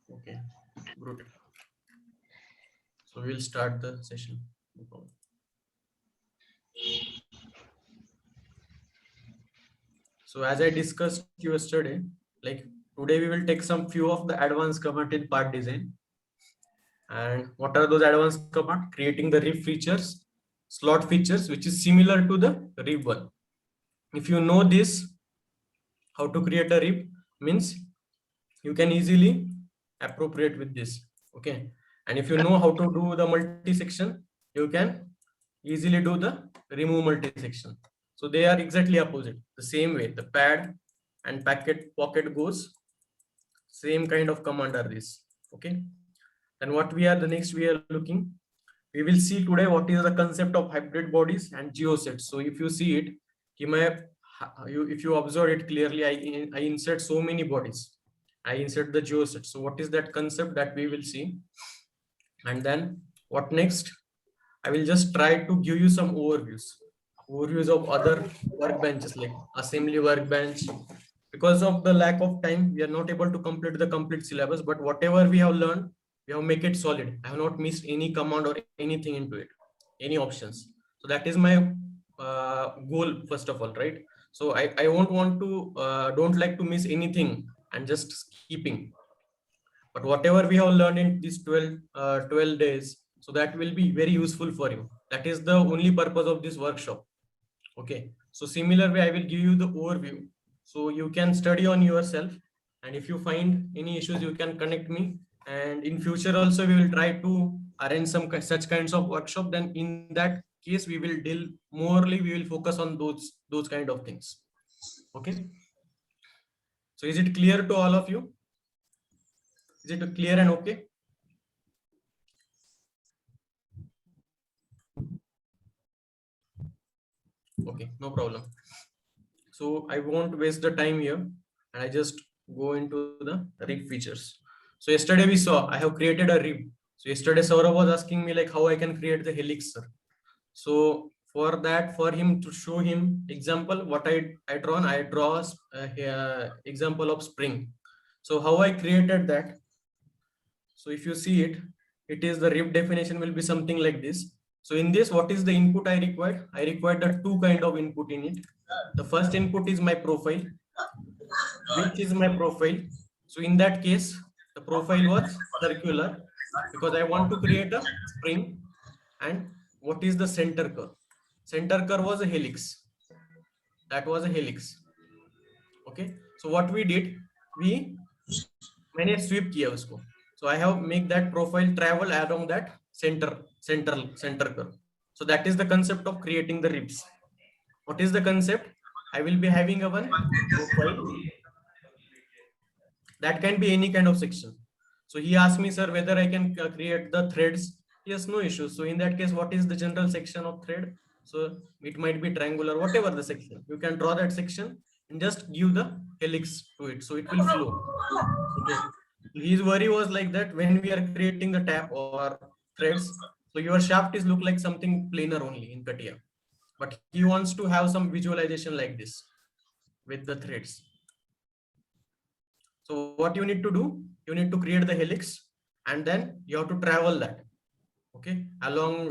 Okay, good. So we'll start the session. No problem. So as I discussed yesterday, like today we will take some few of the advanced command in part design. And what are those advanced command? Creating the rib features, slot features, which is similar to the rib one. If you know this, how to create a rib means you can easily appropriate with this. Okay. And if you know how to do the multi-section, you can easily do the remove multi-section. So they are exactly opposite. The same way the pad and pocket goes, same kind of command are this. Okay. And what we are the next we are looking, we will see today what is the concept of hybrid bodies and geosets. So if you see it, if you observe it clearly, I insert so many bodies. I insert the geoset. So what is that concept that we will see? And then what next? I will just try to give you some overviews of other workbenches like assembly workbench. Because of the lack of time, we are not able to complete the complete syllabus, but whatever we have learned, we have make it solid. I have not missed any command or anything into it, any options. So that is my goal first of all, right? So I won't want to don't like to miss anything and just skipping. But whatever we have learned in these 12 days, so that will be very useful for you. That is the only purpose of this workshop. Okay. So similar way, I will give you the overview. So you can study on yourself. And if you find any issues, you can connect me. And in future also, we will try to arrange some such kinds of workshop. Then in that case, we will deal morely, we will focus on those kind of things. Okay. So is it clear to all of you? Is it clear and okay? Okay, no problem. So I won't waste the time here, and I just go into the rib features. So yesterday we saw I have created a rib. So yesterday Saurabh was asking me like how I can create the helix, sir. So for that, for him to show him example, what I draw example of spring. So how I created that. So if you see it, it is the rib definition will be something like this. So in this, what is the input I required? I required the two kind of input in it. The first input is my profile, which is my profile. So in that case, the profile was circular because I want to create a spring. And what is the center curve? Center curve was a helix. That was a helix. Okay. So what we did, we मैंने sweep किया उसको. So I have make that profile travel along that center curve. So that is the concept of creating the ribs. What is the concept? I will be having a one profile that can be any kind of section. So he asked me, sir, whether I can create the threads. Yes, no issue. So in that case, what is the general section of thread? So it might be triangular, whatever the section. You can draw that section and just give the helix to it. So it will flow. Okay. His worry was like that when we are creating the tab or threads, so your shaft is look like something planar only in CATIA. But he wants to have some visualization like this with the threads. So what you need to do, you need to create the helix and then you have to travel that, okay, along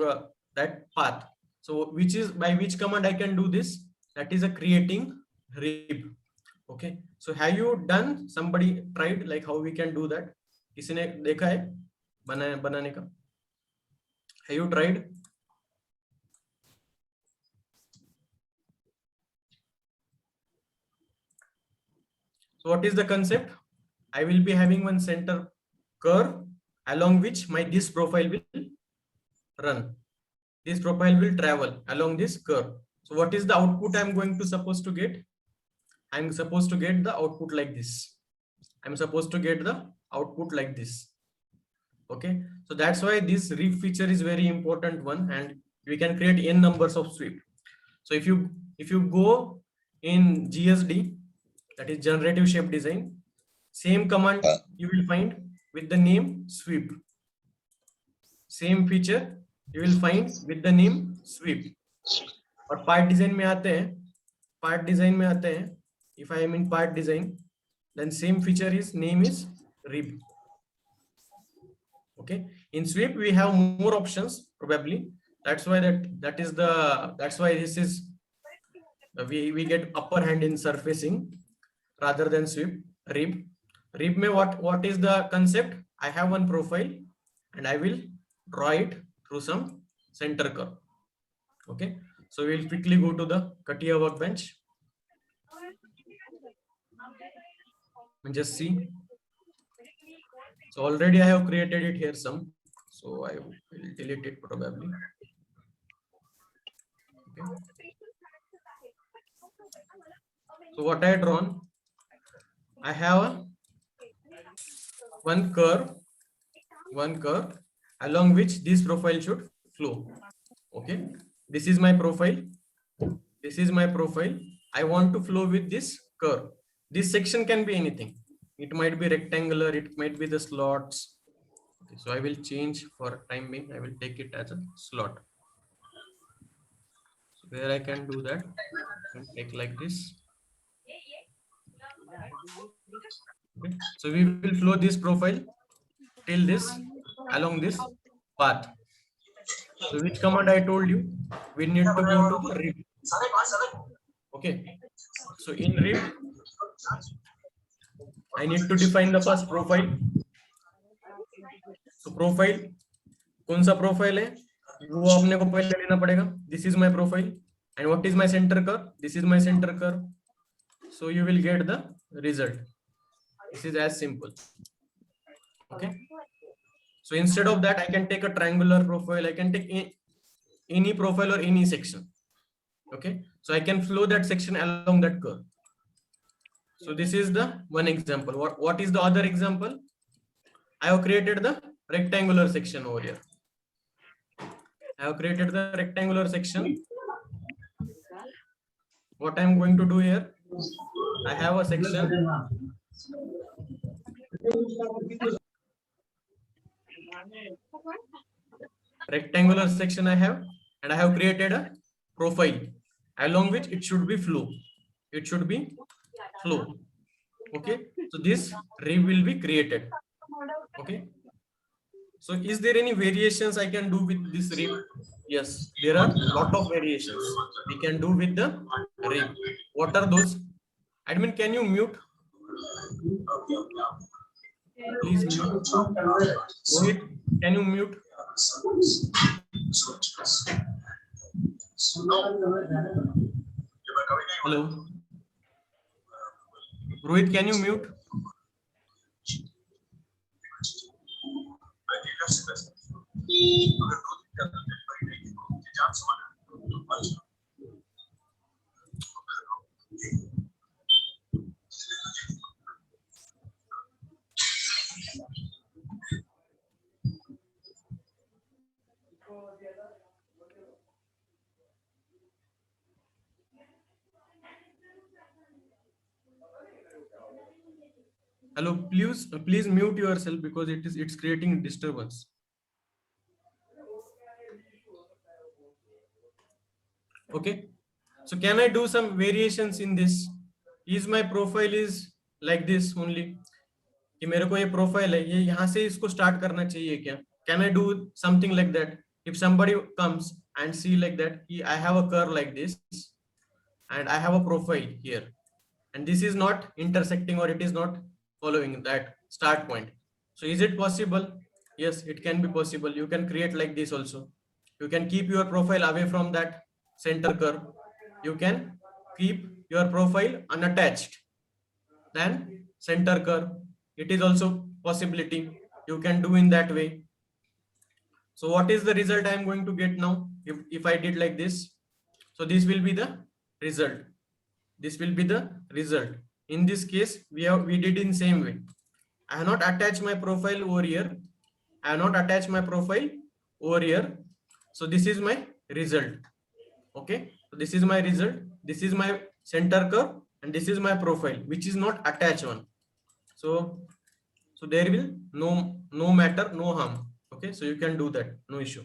that path. So which is by which command I can do this? That is a creating rib. Okay. So have you done, somebody tried like how we can do that? किसी ने देखा है बनाने का? Have you tried? So what is the concept? I will be having one center curve along which my this profile will run. This profile will travel along this curve. So what is the output I'm going to supposed to get? I'm supposed to get the output like this. I'm supposed to get the output like this. Okay. So that's why this rib feature is very important one, and we can create n numbers of sweep. So if you go in GSD, that is generative shape design, same command you will find with the name sweep. Same feature you will find with the name sweep. और part design में आते हैं, if I am in part design, then same feature is name is rib. Okay, in sweep we have more options probably. That's why that's why this is we get upper hand in surfacing rather than sweep. Rib, rib may what is the concept? I have one profile and I will draw it through some center curve. Okay, so we'll quickly go to the CATIA workbench and just see. So already I have created it here some, so I will delete it probably. Okay. So what I drawn, I have one curve along which this profile should flow. Okay, this is my profile. This is my profile. I want to flow with this curve. This section can be anything. It might be rectangular. It might be the slots. Okay, so I will change for time being. I will take it as a slot. So where I can do that, I can take like this. Okay. So we will flow this profile till this along this path. So which command I told you? We need to go to the rib. Okay. So in rib, I need to define the first profile. So profile, कौन सा profile है? वो अपने को पहले लेना पड़ेगा. This is my profile. And what is my center curve? This is my center curve. So you will get the result. This is as simple. Okay. So instead of that, I can take a triangular profile. I can take any profile or any section. Okay. So I can flow that section along that curve. So this is the one example. What is the other example? I have created the rectangular section over here. I have created the rectangular section. What I am going to do here, I have a section. Rectangular section I have, and I have created a profile along which it should be flow. It should be flow. Okay. So this rib will be created. Okay. So is there any variations I can do with this rib? Yes, there are a lot of variations we can do with the rib. What are those? Admin, can you mute? Please mute. Rohit, can you mute? Hello. Rohit, can you mute? Hello, please mute yourself because it's creating disturbance. Okay, so can I do some variations in this? Is my profile is like this only? कि मेरे को ये profile है, ये यहाँ से इसको start करना चाहिए क्या? Can I do something like that? If somebody comes and see like that, I have a curve like this, and I have a profile here, and this is not intersecting or it is not following that start point. So is it possible? Yes, it can be possible. You can create like this also. You can keep your profile away from that center curve. You can keep your profile unattached than center curve. It is also possibility. You can do in that way. So what is the result I am going to get now? If I did like this, so this will be the result. This will be the result. In this case, we did in same way. I have not attached my profile over here. I have not attached my profile over here. So this is my result. Okay. So this is my result. This is my center curve, and this is my profile, which is not attached one. So there will no matter, no harm. Okay. So you can do that. No issue.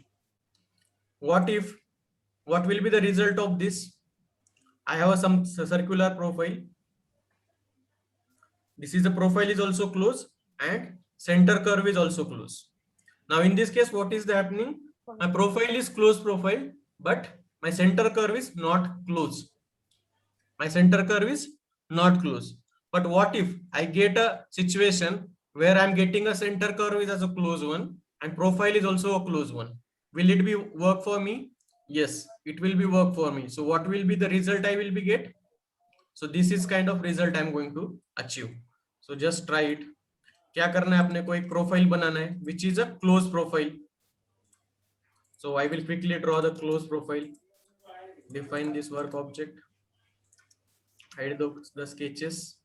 What will be the result of this? I have some circular profile. This is the profile is also close and center curve is also close. Now in this case, what is happening? My profile is closed profile, but my center curve is not close. My center curve is not close. But what if I get a situation where I'm getting a center curve is as a close one and profile is also a close one? Will it be work for me? Yes, it will be work for me. So what will be the result I will be get? So this is kind of result I'm going to achieve. So just try it. क्या करना है अपने को एक profile बनाना है which is a close profile. So I will quickly draw the close profile. Define this work object. Hide the sketches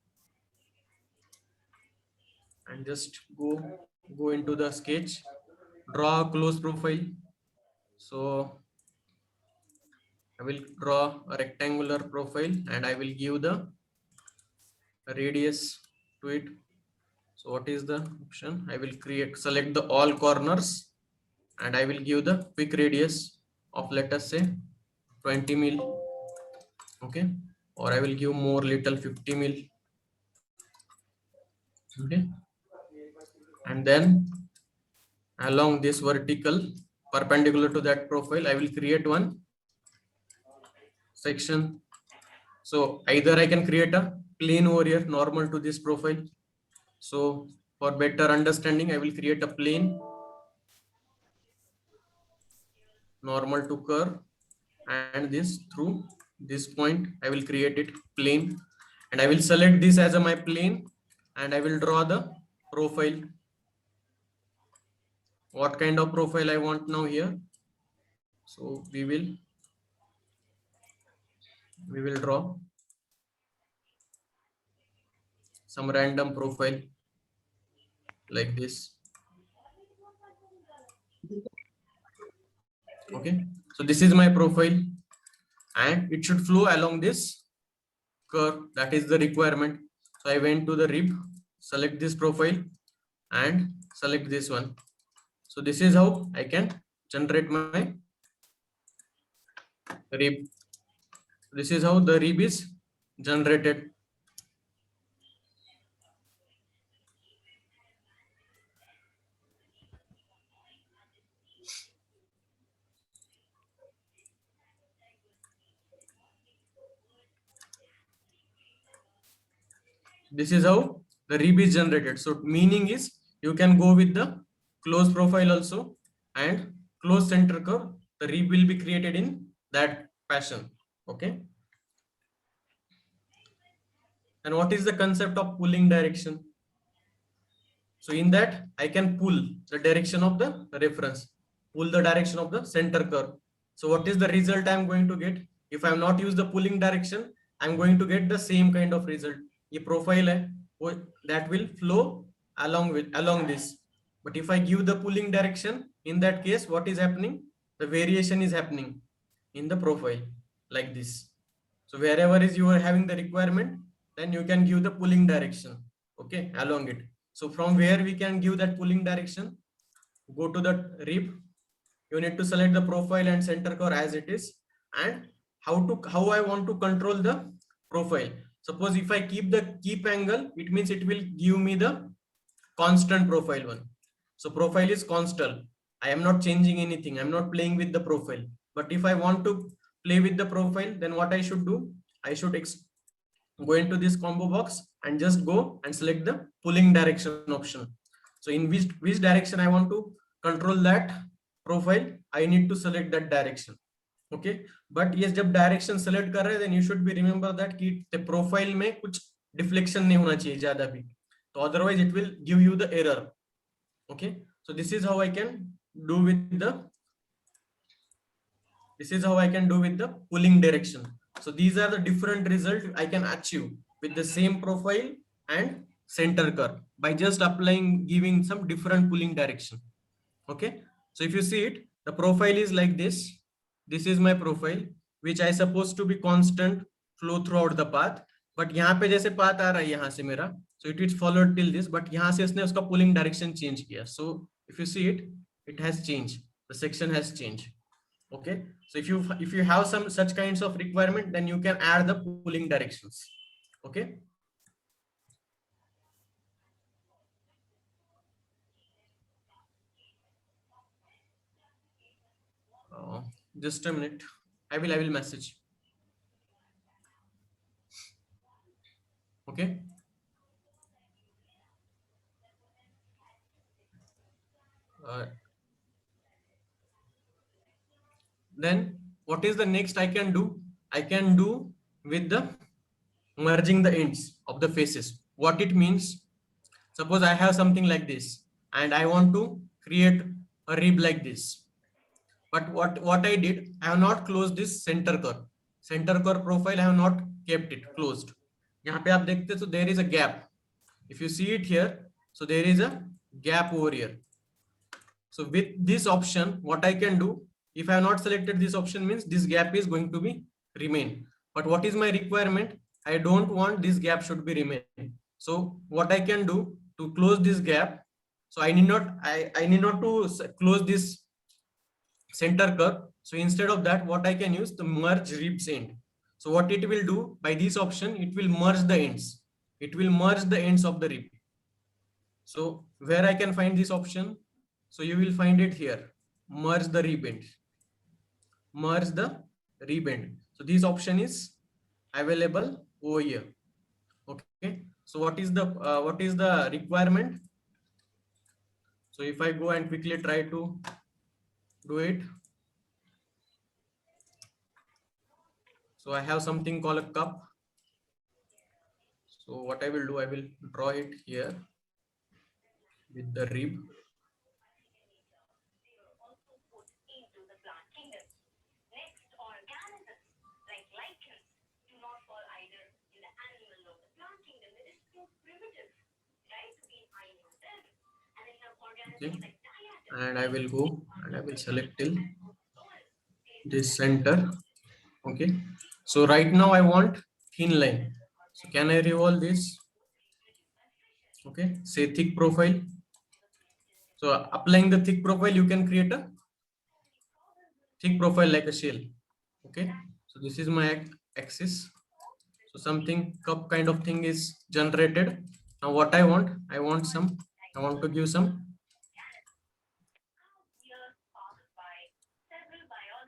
and just go into the sketch. Draw a close profile. So I will draw a rectangular profile and I will give the radius to it. So what is the option? I will select the all corners and I will give the quick radius of, let us say, 20 mil. Okay, or I will give more little 50 mil. Okay, and then along this vertical perpendicular to that profile, I will create one section. So either I can create a plane over here normal to this profile. So for better understanding, I will create a plane normal to curve, and this through this point I will create it plane, and I will select this as my plane and I will draw the profile. What kind of profile I want now here? So we will draw some random profile like this. Okay, so this is my profile and it should flow along this curve. That is the requirement. So I went to the rib, select this profile and select this one. So this is how I can generate my rib. This is how the rib is generated. This is how the rib is generated. So meaning is you can go with the close profile also and close center curve. The rib will be created in that fashion. Okay. And what is the concept of pulling direction? So in that I can pull the direction of the reference, pull the direction of the center curve. So what is the result I'm going to get? If I'm not use the pulling direction, I'm going to get the same kind of result. ये profile है, that will flow along this. But if I give the pulling direction, in that case, what is happening? The variation is happening in the profile like this. So wherever is you are having the requirement, then you can give the pulling direction. Okay, along it. So from where we can give that pulling direction? Go to the rib. You need to select the profile and center curve as it is, and how I want to control the profile. Suppose if I keep the keep angle, it means it will give me the constant profile one. So profile is constant. I am not changing anything. I'm not playing with the profile. But if I want to play with the profile, then what I should do? I should go into this combo box and just go and select the pulling direction option. So in which direction I want to control that profile, I need to select that direction. Okay, but yes, जब direction select कर रहे हैं, then you should be remember that कि the profile में कुछ deflection नहीं होना चाहिए ज़्यादा भी, तो otherwise it will give you the error. Okay, so this is how I can do with the pulling direction. So these are the different results I can achieve with the same profile and center curve by just giving some different pulling direction. Okay, so if you see it, the profile is like this. This is my profile, which I supposed to be constant flow throughout the path. But यहाँ पे जैसे path आ रहा है यहाँ से मेरा, so it is followed till this. But यहाँ से इसने उसका pulling direction change किया. So if you see it, it has changed. The section has changed. Okay, so if you have some such kinds of requirement, then you can add the pulling directions. Okay. Just a minute. I will message. Okay. Uh, then what is the next I can do? I can do with the merging the ends of the faces. What it means? Suppose I have something like this and I want to create a rib like this. But what I did, I have not closed this center curve. Center curve profile, I have not kept it closed. यहाँ पे आप देखते हैं, so there is a gap. If you see it here, so there is a gap over here. So with this option, what I can do, if I have not selected this option, means this gap is going to be remain. But what is my requirement? I don't want this gap should be remain. So what I can do to close this gap, so I need not to close this center curve. So instead of that, what I can use the merge ribs end. So what it will do by this option, it will merge the ends. It will merge the ends of the rib. So where I can find this option? So you will find it here. Merge the rib end. Merge the rib end. So this option is available over here. Okay. So what is the requirement? So if I go and quickly try to do it. So I have something called a cup. So what I will do, I will draw it here with the rib. Okay. And I will go and I will select till this center. Okay. So right now I want thin line. So can I revolve this? Okay. Say thick profile. So applying the thick profile, you can create a thick profile like a shell. Okay. So this is my axis. So something cup kind of thing is generated. Now what I want to give some.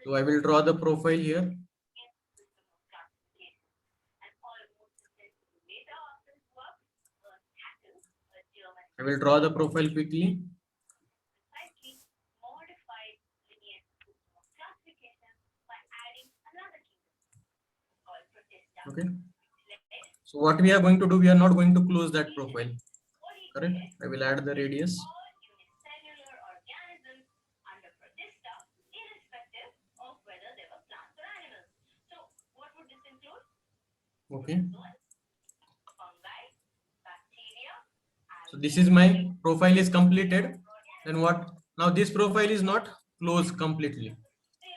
So I will draw the profile here. I will draw the profile quickly. Okay. So what we are going to do, we are not going to close that profile. Correct. I will add the radius. Okay. So this is my profile is completed. Then what? Now this profile is not closed completely.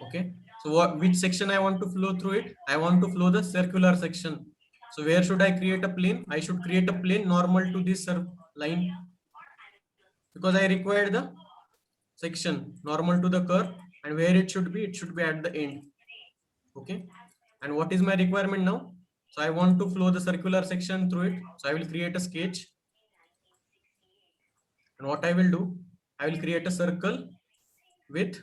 Okay. So which section I want to flow through it? I want to flow the circular section. So where should I create a plane? I should create a plane normal to this line, because I require the section normal to the curve, and where it should be at the end. Okay. And what is my requirement now? So I want to flow the circular section through it. So I will create a sketch. And what I will do, I will create a circle with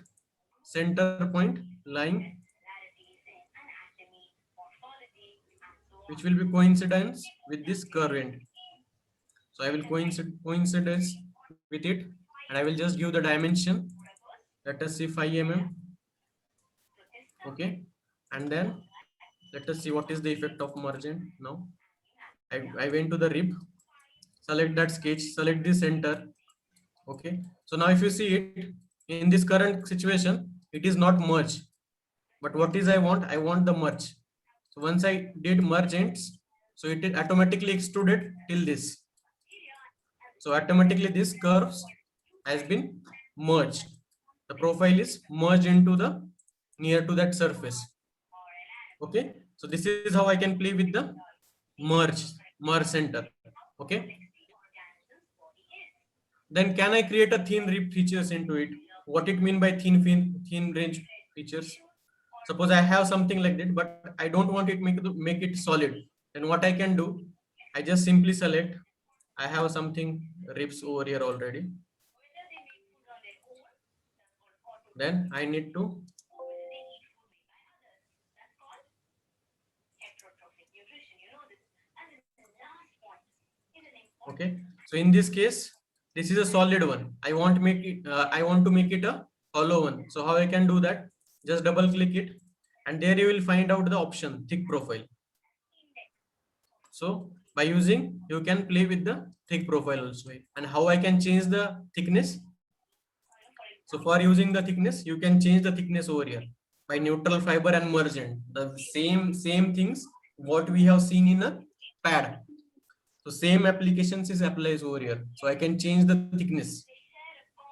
center point lying, which will be coincidence with this curve end. So I will coincidence with it, and I will just give the dimension. Let us see 5 mm. Okay. And then let us see what is the effect of merging. Now I went to the rib, select that sketch, select the center. Okay. So now if you see it in this current situation, it is not merge. But what is I want the merge. So once I did merge ends, so it automatically extruded till this. So automatically this curves has been merged. The profile is merged into the near to that surface. Okay. So this is how I can play with the merge center. Okay. Then can I create a thin rib features into it? What it mean by thin range features? Suppose I have something like that, but I don't want it make it solid. Then what I can do, I just simply select. I have something ribs over here already. Then I need to Okay, so in this case, this is a solid one. I want make it. I want to make it a hollow one. So how I can do that? Just double click it, and there you will find out the option thick profile. So by using, you can play with the thick profile also. And how I can change the thickness? So for using the thickness, you can change the thickness over here by neutral fiber and mergent. The same things what we have seen in a pad. So same applications is applies over here. So I can change the thickness.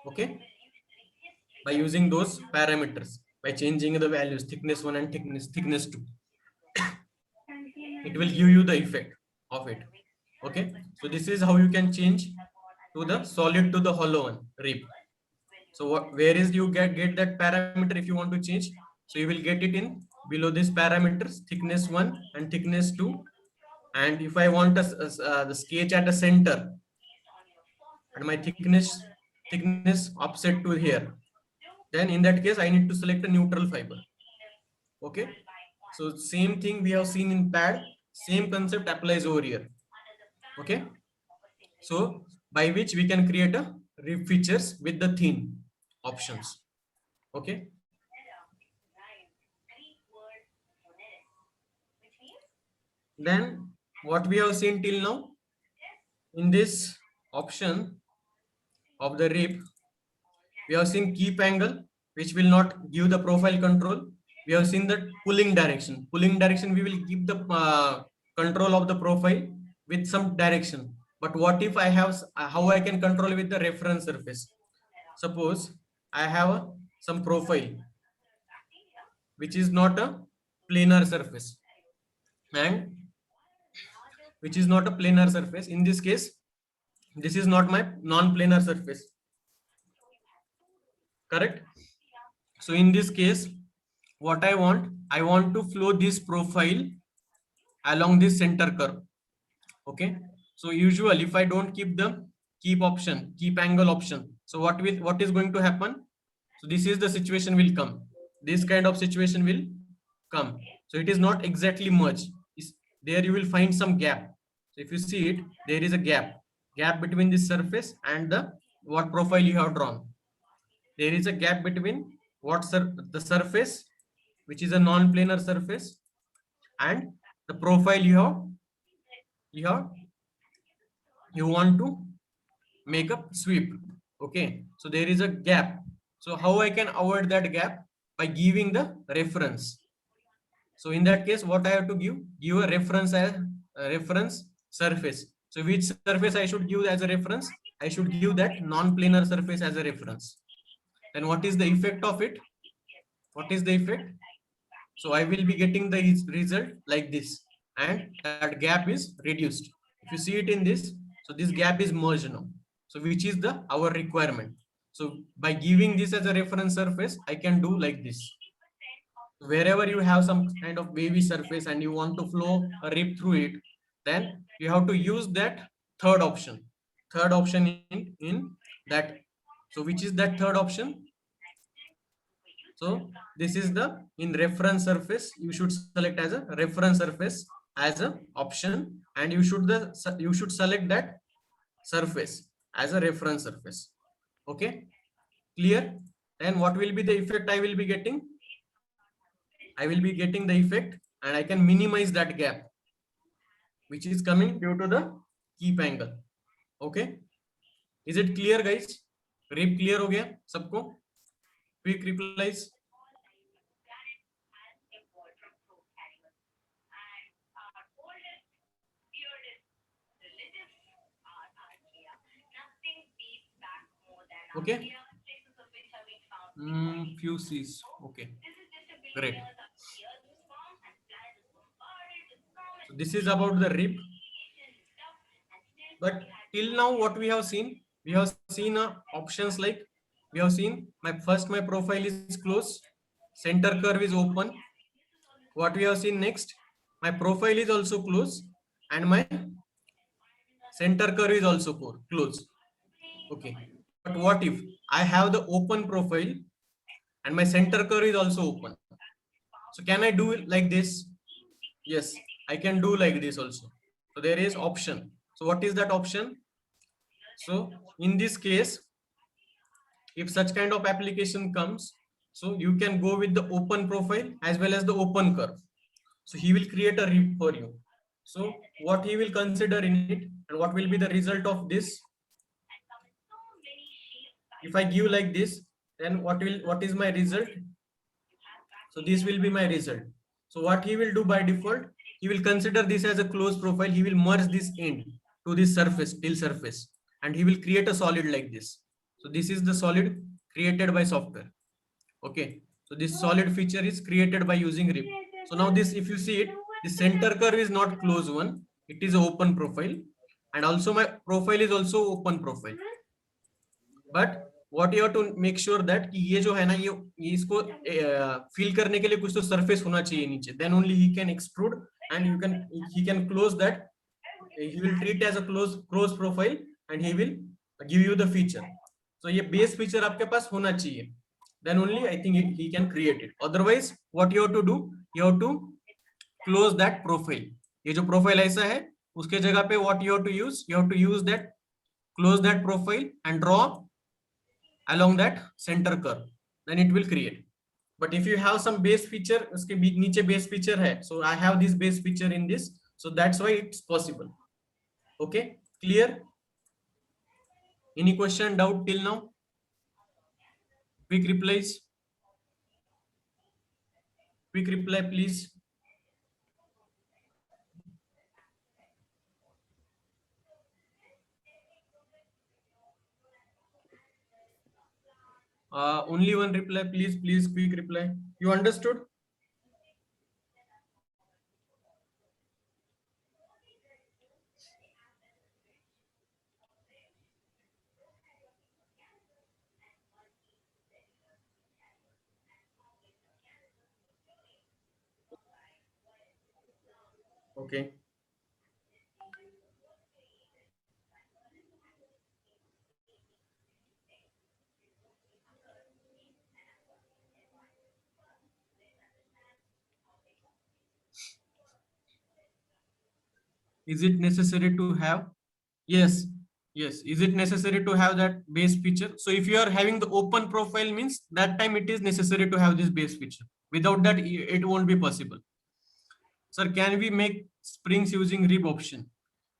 Okay. By using those parameters, by changing the values, thickness 1 and thickness 2. It will give you the effect of it. Okay. So this is how you can change to the solid to the hollow one rip. So where is you get that parameter if you want to change? So you will get it in below these parameters, thickness 1 and thickness 2. And if I want the sketch at the center and my thickness offset to here, then in that case I need to select a neutral fiber. Okay, so same thing we have seen in pad, same concept applies over here. Okay, so by which we can create a rib features with the thin options. Okay, then what we have seen till now in this option of the rib, we have seen keep angle, which will not give the profile control. We have seen that pulling direction. Pulling direction, we will keep the control of the profile with some direction. But what if I have, how I can control with the reference surface? Suppose I have some profile, which is not a planar surface, and which is not a planar surface. In this case, this is not my non-planar surface. Correct? So in this case, what I want to flow this profile along this center curve. Okay, so usually if I don't keep the keep angle option, so what is going to happen? So this is the situation will come, this kind of situation will come. So it is not exactly merge. There you will find some gap. So if you see it, there is a gap between this surface and the what profile you have drawn. There is a gap between the surface, which is a non-planar surface, and the profile you want to make a sweep. Okay, so there is a gap. So how I can avoid that gap? By giving the reference. So in that case, what I have to give a reference as a reference surface. So which surface I should give as a reference? I should give that non-planar surface as a reference. Then what is the effect of it? What is the effect? So I will be getting the result like this, and that gap is reduced. If you see it in this, so this gap is merged now. So which is the our requirement. So by giving this as a reference surface, I can do like this. Wherever you have some kind of wavy surface and you want to flow a rip through it, then you have to use that third option. Third option in that. So which is that third option? So this is the in reference surface. You should select as a reference surface as a option, and you should select that surface as a reference surface. Okay, clear? And what will be the effect I will be getting? I will be getting the effect, and I can minimize that gap, which is coming due to the keep angle. Okay, is it clear, guys? Rip clear हो गया सबको? Quick replies. Okay. Few C's. Okay. Great. So this is about the rip. But till now, what we have seen options like we have seen my profile is closed, center curve is open. What we have seen next, my profile is also closed and my center curve is also closed. Okay, but what if I have the open profile and my center curve is also open? So can I do it like this? Yes, I can do like this also. So there is option. So what is that option? So in this case, if such kind of application comes, so you can go with the open profile as well as the open curve. So he will create a rip for you. So what he will consider in it and what will be the result of this? If I give like this, then what is my result? So this will be my result. So what he will do by default, he will consider this as a closed profile. He will merge this end to this surface, till surface, and he will create a solid like this. So this is the solid created by software. Okay. So this solid feature is created by using RIP. So now this, if you see it, the center curve is not closed one. It is an open profile. And also my profile is also open profile. But what you have to make sure that कि ये जो है ना ये इसको fill करने के लिए कुछ तो surface होना चाहिए नीचे. Then only he can extrude and he can close that. He will treat as a close profile and he will give you the feature. So ये base feature आपके पास होना चाहिए. Then only I think he can create it. Otherwise, what you have to do? You have to close that profile. ये जो profile ऐसा है, उसके जगह पे what you have to use? You have to use that, close that profile and draw along that center curve. Then it will create. But if you have some base feature, उसके नीचे base feature है. So I have this base feature in this. So that's why it's possible. Okay, clear? Any question, doubt till now? Quick replies. Quick reply, please. Only one reply, please. Please, quick reply. You understood? Okay. Is it necessary to have? Yes. Yes. Is it necessary to have that base feature? So if you are having the open profile means that time it is necessary to have this base feature. Without that, it won't be possible. Sir, can we make springs using rib option?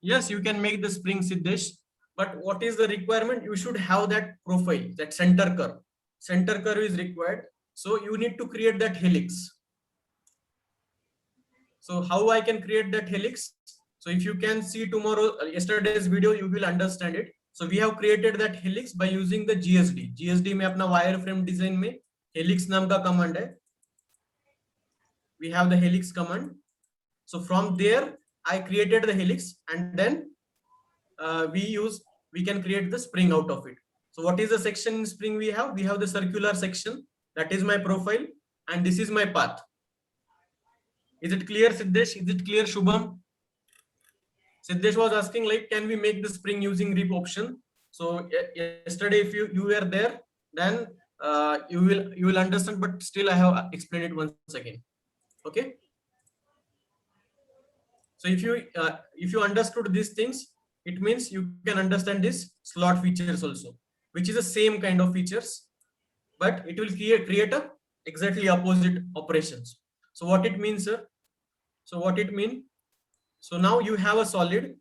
Yes, you can make the spring, Siddesh. But what is the requirement? You should have that profile, that center curve. Center curve is required. So you need to create that helix. So how I can create that helix? So if you can see tomorrow, yesterday's video, you will understand it. So we have created that helix by using the GSD. GSD में अपना wireframe design में helix नाम का command है. We have the helix command. So from there, I created the helix and then we can create the spring out of it. So what is the section in spring we have? We have the circular section. That is my profile and this is my path. Is it clear, Siddesh? Is it clear, Shubham? Siddesh was asking like, can we make the spring using rip option? So yesterday, if you were there, then you will understand. But still, I have explained it once again. Okay. So if you understood these things, it means you can understand this slot features also, which is the same kind of features, but it will create a exactly opposite operations. So what it means, sir? So what it mean? So now you have a solid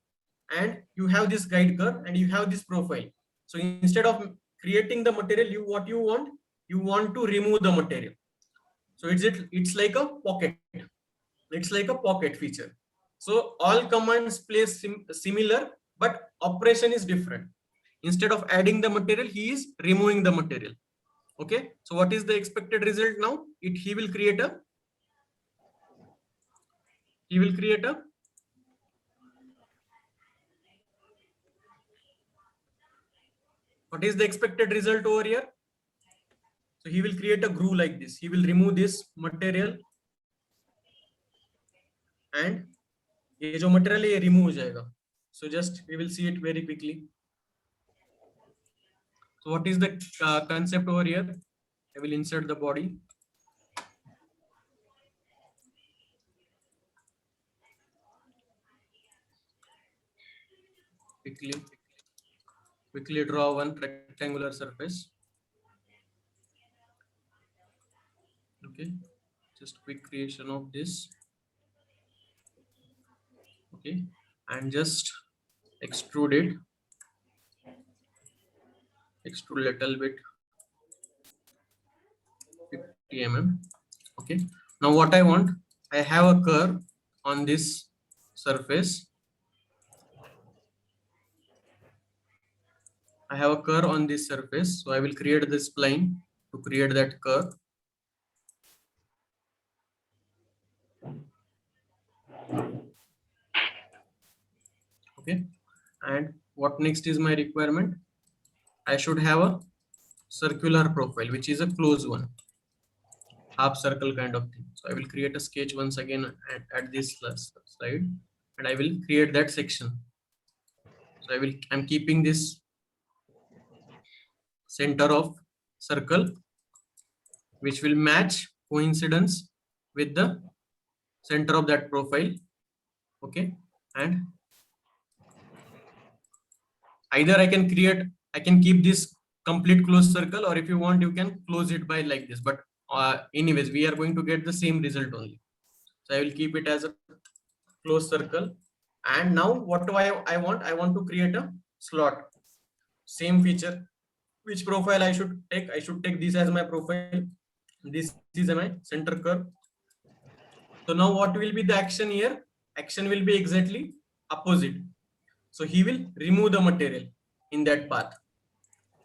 and you have this guide curve and you have this profile. So instead of creating the material, you want to remove the material. So it's like a pocket. It's like a pocket feature. So all commands play similar, but operation is different. Instead of adding the material, he is removing the material. Okay. So what is the expected result now? He will create a what is the expected result over here? So he will create a groove like this. He will remove this material and ये जो material है ये remove हो जाएगा. So just we will see it very quickly. So what is the concept over here? I will insert the body. quickly draw one rectangular surface. Okay, just quick creation of this. Okay, and just extrude it, extrude little bit, 50 mm. Okay, now what I want, I have a curve on this surface. I have a curve on this surface, so I will create this spline to create that curve. Okay, and what next is my requirement? I should have a circular profile, which is a closed one, half circle kind of thing. So I will create a sketch once again at this side, and I will create that section. So I'm keeping this center of circle, which will match coincidence with the center of that profile. Okay, and either I can keep this complete closed circle, or if you want, you can close it by like this. But anyways, we are going to get the same result only. So I will keep it as a closed circle. And now what do I want? I want to create a slot. Same feature. Which profile I should take? I should take this as my profile. This is my center curve. So now what will be the action here? Action will be exactly opposite. So he will remove the material in that path.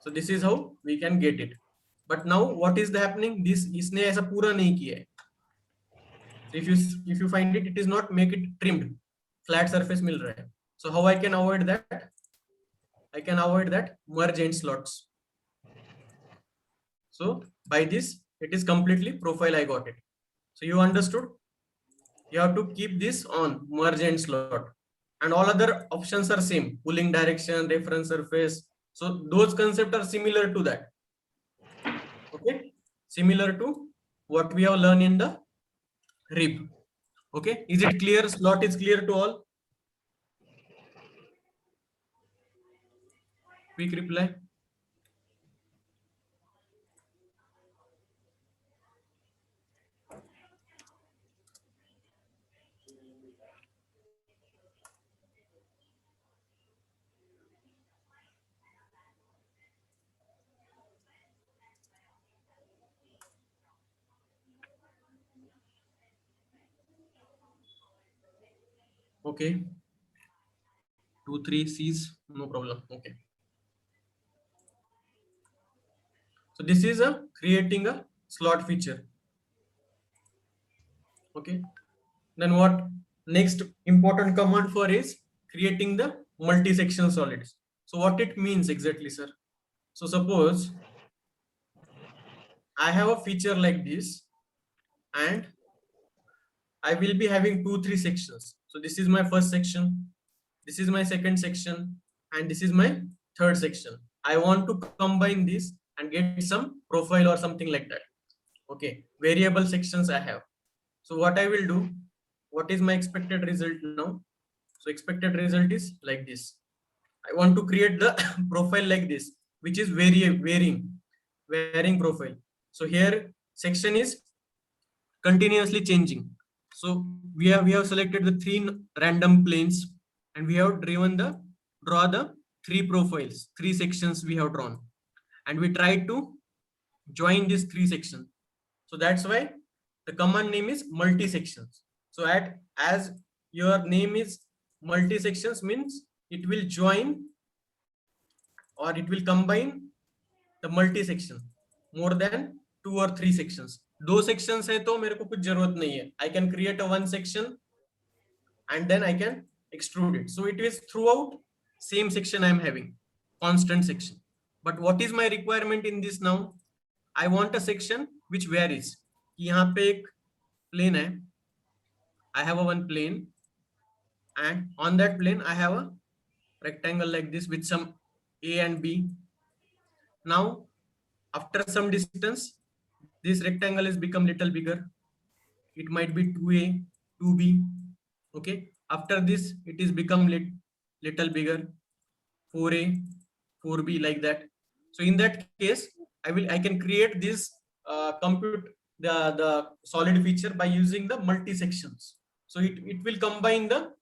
So this is how we can get it. But now what is the happening? This इसने ऐसा पूरा नहीं किया है. So if you find it, it is not make it trimmed. Flat surface मिल रहा है. So how I can avoid that? I can avoid that merge end slots. So by this, it is completely profile. I got it. So you understood? You have to keep this on merge end slot, and all other options are same. Pulling direction, reference surface. So those concepts are similar to that. Okay, similar to what we have learned in the rib. Okay, is it clear? Slot is clear to all? Quick reply. Okay, 2-3 C's, no problem. Okay. So this is a creating a slot feature. Okay. Then what next important command for is creating the multi-section solids. So what it means exactly, sir? So suppose I have a feature like this, and I will be having 2-3 sections. So this is my first section, this is my second section, and this is my third section. I want to combine this and get some profile or something like that. Okay, variable sections I have. So what I will do, what is my expected result now? So expected result is like this. I want to create the profile like this, which is varying profile. So here section is continuously changing. So we have selected the 3 random planes, and we have draw the 3 profiles, 3 sections we have drawn, and we try to join these 3 sections. So that's why the command name is multi sections. So as your name is multi sections, means it will join or it will combine the multi section more than 2 or 3 sections. 2 sections है तो मेरे को कुछ जरूरत नहीं है. I can create a 1 section and then I can extrude it. So it is throughout same section I am having, constant section. But what is my requirement in this now? I want a section which varies. यहाँ पे एक plane है. I have a one plane, and on that plane I have a rectangle like this with some A and B. Now after some distance, this rectangle has become little bigger. It might be 2A, 2B. Okay, after this it is become little bigger. 4A, 4B, like that. So in that case, I can create this compute the solid feature by using the multi sections. So it will combine the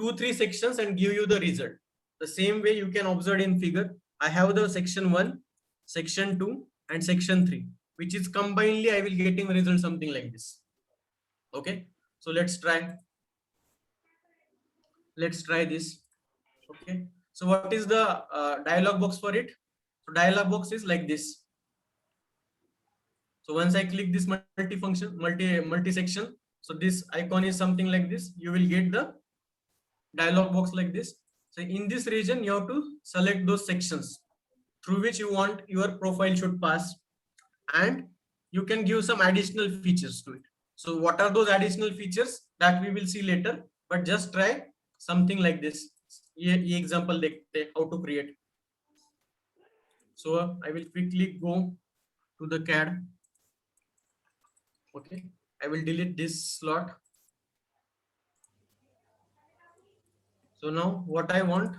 2-3 sections and give you the result. The same way you can observe in figure. I have the section 1, section 2, and section 3, which is combinedly I will getting result something like this. Okay, so let's try this. Okay, so what is the dialog box for it? So dialog box is like this. So once I click this multi-function, multi-section, so this icon is something like this. You will get the dialog box like this. So in this region, you have to select those sections through which you want your profile should pass, and you can give some additional features to it. So what are those additional features that we will see later, but just try something like this. ये example देखते how to create. So I will quickly go to the CAD. Okay, I will delete this slot. So now what I want,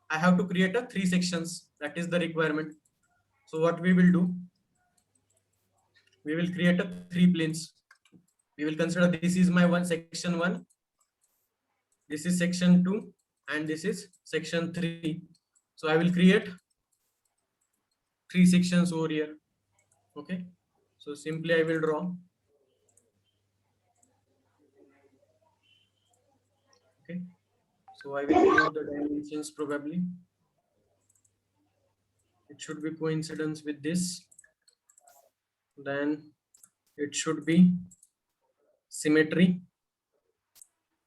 I have to create a 3 sections. That is the requirement. So what we will do, we will create a 3 planes. We will consider this is my section 1, this is section 2, and this is section 3. So I will create 3 sections over here. Okay, so simply I will draw. Okay, so I will give the dimensions probably. It should be coincidence with this. Then it should be symmetry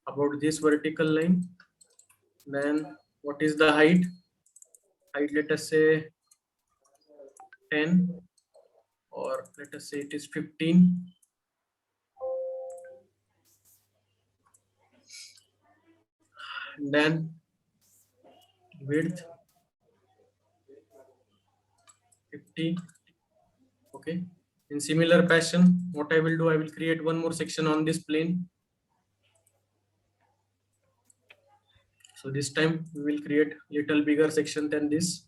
about this vertical line. Then what is the height? Height, let us say 10, or let us say it is 15. Then width 50. Okay, in similar fashion, what I will do, I will create one more section on this plane. So this time we will create little bigger section than this.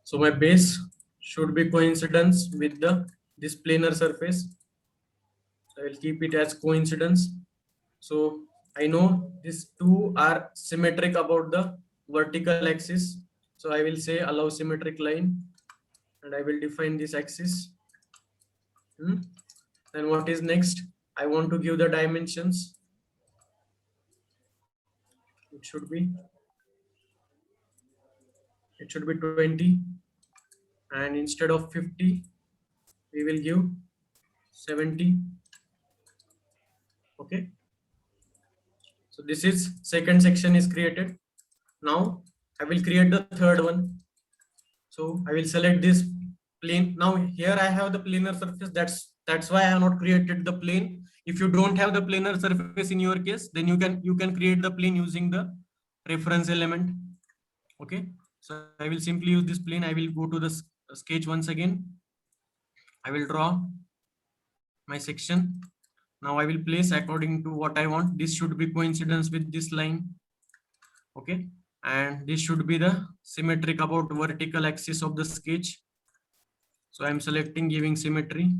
So my base should be coincidence with this planar surface. I will keep it as coincidence. So I know these two are symmetric about the vertical axis. So I will say allow symmetric line, and I will define this axis. Then what is next? I want to give the dimensions. It should be 20, and instead of 50 we will give 70. Okay, so this is second section is created. Now I will create the third one. So I will select this plane. Now here I have the planar surface. That's why I have not created the plane. If you don't have the planar surface in your case, then you can create the plane using the reference element. Okay, so I will simply use this plane. I will go to the sketch once again. I will draw my section. Now I will place according to what I want. This should be coincidence with this line. Okay, and this should be the symmetric about vertical axis of the sketch. So I'm selecting giving symmetry.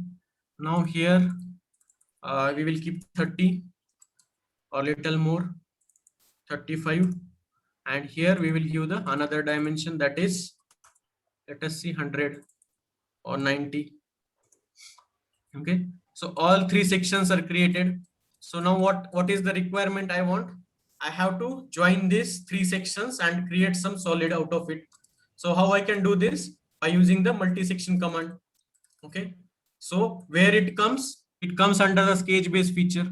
Now here we will keep 30 or little more, 35, and here we will give the another dimension, that is, let us see, 100 or 90. Okay, so all 3 sections are created. So now what is the requirement I want? I have to join these 3 sections and create some solid out of it. So how I can do this? By using the multi-section command. Okay, so where it comes under the sketch base feature.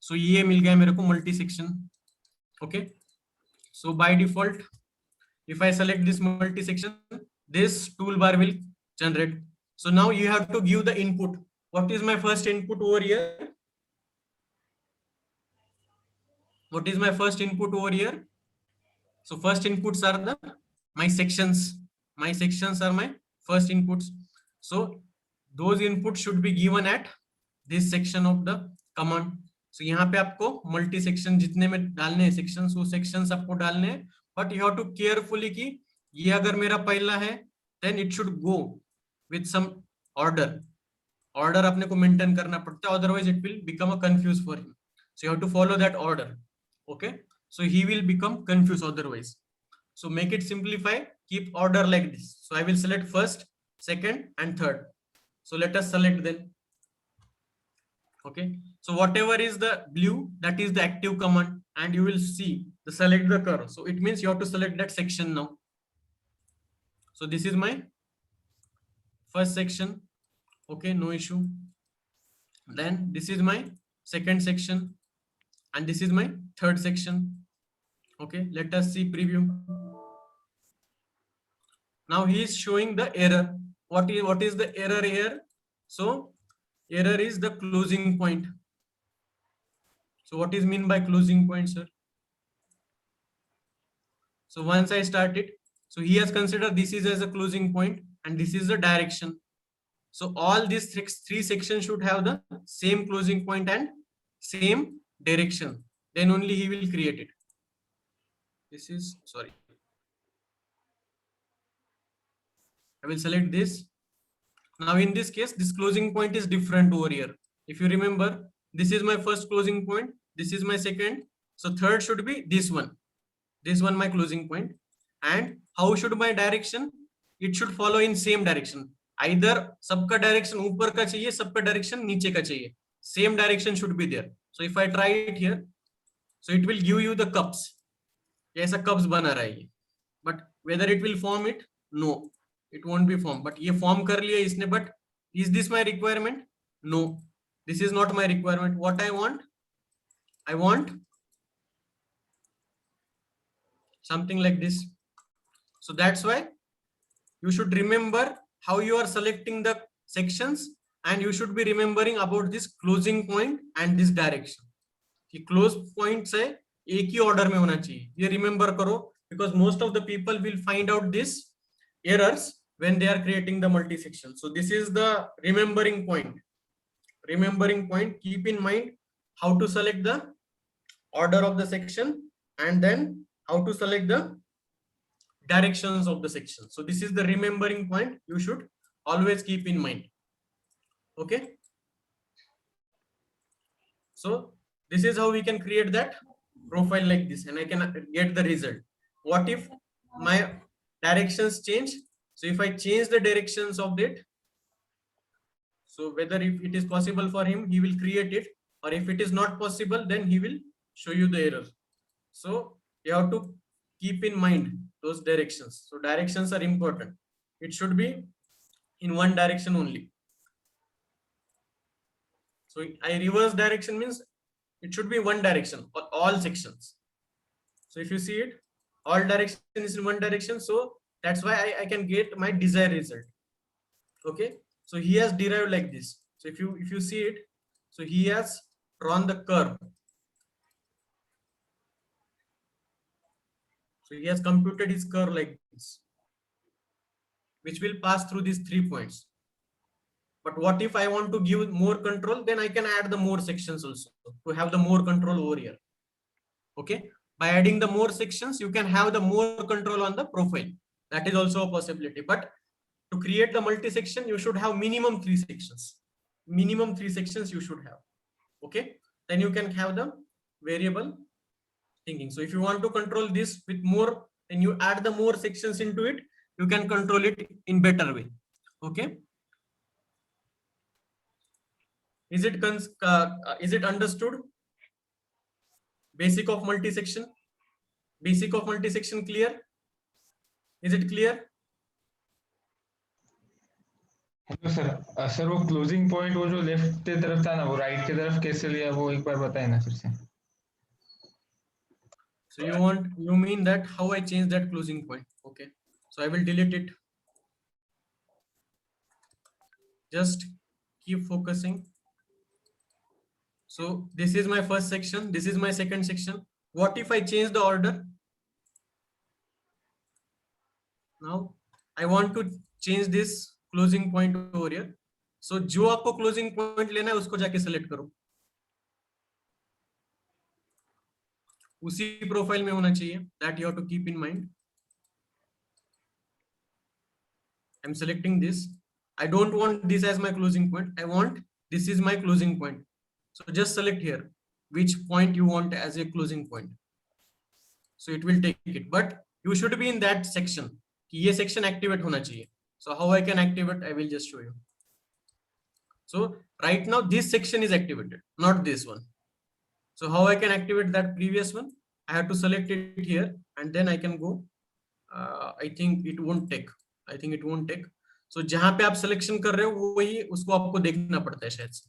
So ये मिल गया मेरे को multi-section. Okay, so by default, if I select this multi-section, this toolbar will generate. So now you have to give the input. What is my first input over here? What is my first input over here? So first inputs are my sections. My sections are my first inputs. So those inputs should be given at this section of the command. सो यहाँ पे आपको multi section जितने में डालने हैं sections, वो sections आपको डालने हैं, but you have to carefully कि ये अगर मेरा पहला है then it should go with some order. Order अपने को मेंटेन करना पड़ता है, otherwise it will become a confuse for him. So you have to follow that order, okay? So he will become confuse otherwise. So make it simplify, keep order like this. So I will select first, second and third. So let us select then. Okay. So whatever is the blue, that is the active command, and you will see the select the curve. So it means you have to select that section now. So this is my first section. Okay, no issue. Then this is my second section, and this is my third section. Okay, let us see preview. Now he is showing the error. What is the error here? So error is the closing point. So what is mean by closing point, sir? So once I start it, so he has considered this is as a closing point and this is the direction. So all these three sections should have the same closing point and same direction, then only he will create it. This is, sorry, I will select this. Now in this case, this closing point is different over here. If you remember, this is my first closing point, this is my second, so third should be this one my closing point. And how should my direction? It should follow in same direction. Either सबका direction ऊपर का चाहिए, सबका direction नीचे का चाहिए. Same direction should be there. So if I try it here, so it will give you the cups. ऐसा cups बना रहा है ये. But whether it will form it? No. It won't be formed, but ये form कर लिया इसने. But is this my requirement? No, this is not my requirement. What I want something like this. So that's why you should remember how you are selecting the sections, and you should be remembering about this closing point and this direction. कि close points है एक ही order में होना चाहिए, ये remember करो, because most of the people will find out this errors when they are creating the multi section. So this is the remembering point. Keep in mind how to select the order of the section and then how to select the directions of the section. So this is the remembering point you should always keep in mind. Okay, so this is how we can create that profile like this, and I can get the result. What if my directions change? So if I change the directions of it, so whether if it is possible for him, he will create it, or if it is not possible, then he will show you the error. So you have to keep in mind those directions. So directions are important. It should be in one direction only. So I reverse direction means it should be one direction for all sections. So if you see it, all direction is in one direction. So that's why I can get my desired result. Okay. So he has derived like this. So if you see it, so he has drawn the curve. So he has computed his curve like this, which will pass through these 3 points. But what if I want to give more control? Then I can add the more sections also to have the more control over here. Okay. By adding the more sections, you can have the more control on the profile. That is also a possibility. But to create the multi-section, you should have minimum 3 sections. Minimum 3 sections you should have. Okay. Then you can have the variable thinking. So if you want to control this with more, then you add the more sections into it. You can control it in better way. Okay. Is it understood? Basic of multi-section. Basic of multi-section clear? Is it clear? Hello sir. Sir वो closing point वो जो left की तरफ था ना, वो right की तरफ कैसे लिया, वो एक बार बताए ना फिर से। So you mean that how I change that closing point? Okay. So I will delete it. Just keep focusing. So this is my first section. This is my second section. What if I change the order? Now I want to change this closing point over here. So जो आपको closing point लेना है उसको जाके select करो. उसी profile में होना चाहिए. That you have to keep in mind. I'm selecting this. I don't want this as my closing point. I want this is my closing point. So just select here which point you want as a closing point. So it will take it, but you should be in that section. कि ये section activate होना चाहिए. So how I can activate? I will just show you. So right now this section is activated, not this one. So how I can activate that previous one? I have to select it here and then I can go. I think it won't take. I think it won't take. So जहाँ पे आप selection कर रहे हो वही उसको आपको देखना पड़ता है शायद से.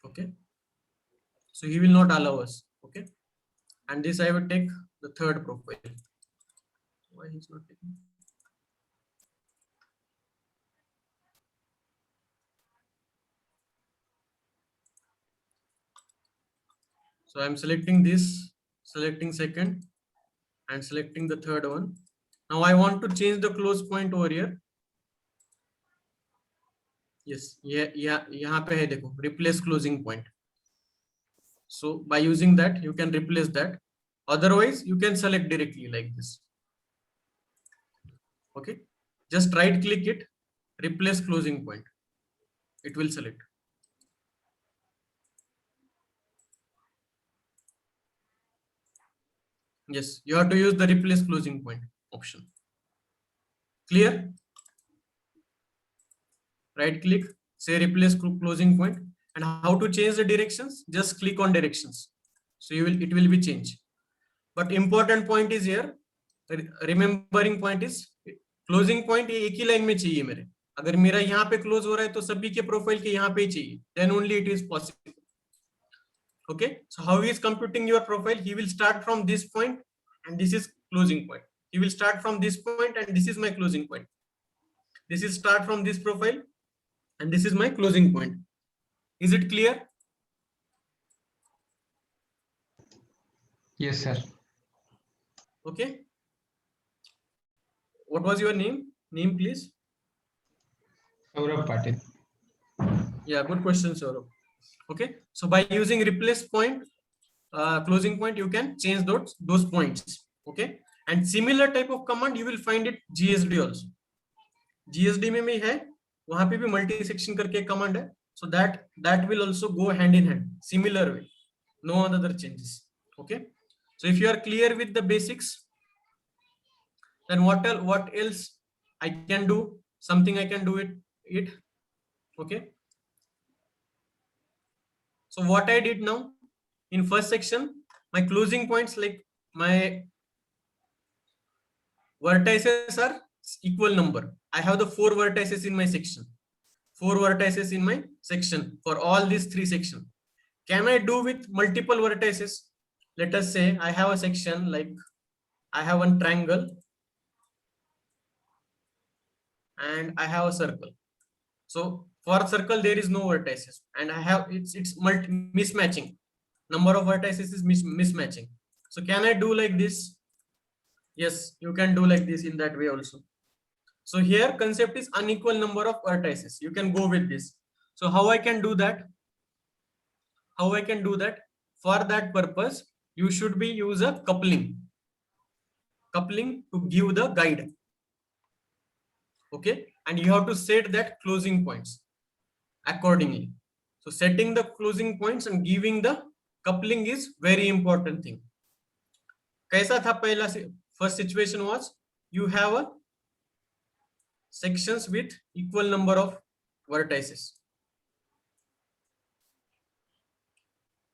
Okay. So he will not allow us. Okay. And this I will take the third profile. Why he's not taking? So I'm selecting this, selecting second, and selecting the third one. Now I want to change the close point over here. Yes, यहाँ पे है देखो, replace closing point. So by using that, you can replace that. Otherwise, you can select directly like this. Okay, just right click it, replace closing point. It will select. Yes, you have to use the replace closing point option. Clear? Right click, say replace closing point, and how to change the directions? Just click on directions. So it will be changed. But important point is here. Remembering point is closing point एक ही line में चाहिए मेरे. अगर मेरा यहाँ पे close हो रहा है तो सभी के प्रोफाइल के यहाँ पे ही चाहिए. Then only it is possible. Okay. So how he is computing your profile? He will start from this point, and this is closing point. He will start from this point, and this is my closing point. This is start from this profile, and this is my closing point. Is it clear? Yes, sir. Okay. What was your name? Name, please. Saurabh Patil. Yeah, good question, Saurabh. Okay. So by using replace point, closing point, you can change those points. Okay. And similar type of command you will find it GSD also. GSD में भी है, वहां पे भी multi section करके command है. So that will also go hand in hand. Similar way. No other changes. Okay. So if you are clear with the basics, then what else I can do? Something I can do it. Okay. So what I did now in first section, my closing points, like my vertices are equal number. I have the 4 vertices in my section. 4 vertices in my section for all these 3 sections. Can I do with multiple vertices? Let us say I have a section like I have one triangle and I have a circle. So for circle there is no vertices, and I have it's mismatching. Number of vertices is mismatching. So can I do like this? Yes, you can do like this in that way also. So here concept is unequal number of vertices. You can go with this. So how I can do that? How I can do that? For that purpose, you should be use a coupling. Coupling to give the guide. Okay, and you have to set that closing points accordingly. So setting the closing points and giving the coupling is very important thing. कैसा था पहला first situation was you have a sections with equal number of vertices.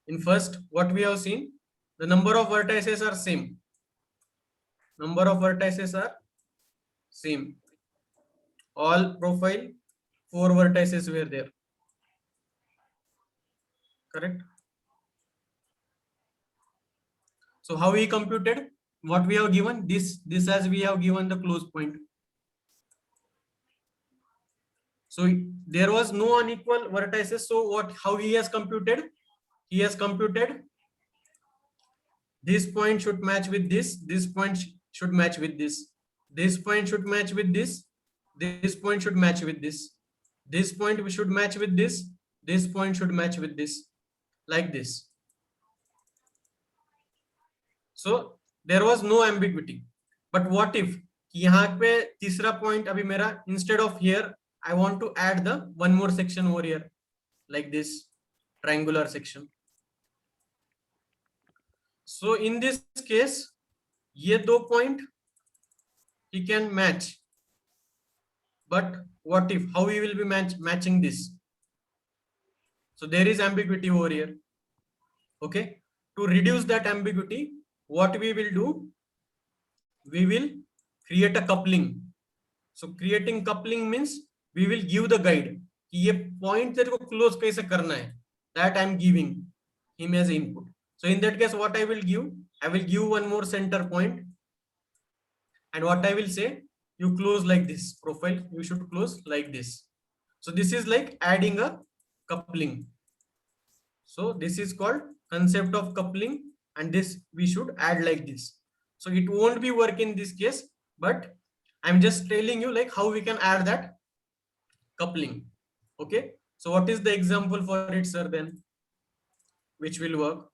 In first, what we have seen, the number of vertices are same. Number of vertices are same. All profile 4 vertices were there. Correct? So how we computed? What we have given? This as we have given the close point. So there was no unequal vertices. So how he has computed? He has computed this point should match with this. This point should match with this. This point should match with this. This point should match with this. This point should match with this. This point should match with this. Like this. So there was no ambiguity. But what if यहाँ पे तीसरा point अभी मेरा instead of here I want to add the one more section over here like this triangular section. So in this case ये दो point he can match. But what if, how we will be matching this? So there is ambiguity over here. Okay, to reduce that ambiguity, what we will do, we will create a coupling. So creating coupling means we will give the guide कि ये point तेरे को close कैसे करना है, that I am giving him as input. So in that case what I will give one more center point, and what I will say, you close like this profile, you should close like this. So this is like adding a coupling. So this is called concept of coupling, and this we should add like this. So it won't be work in this case, but I'm just telling you like how we can add that coupling. Okay, so what is the example for it, sir, then which will work?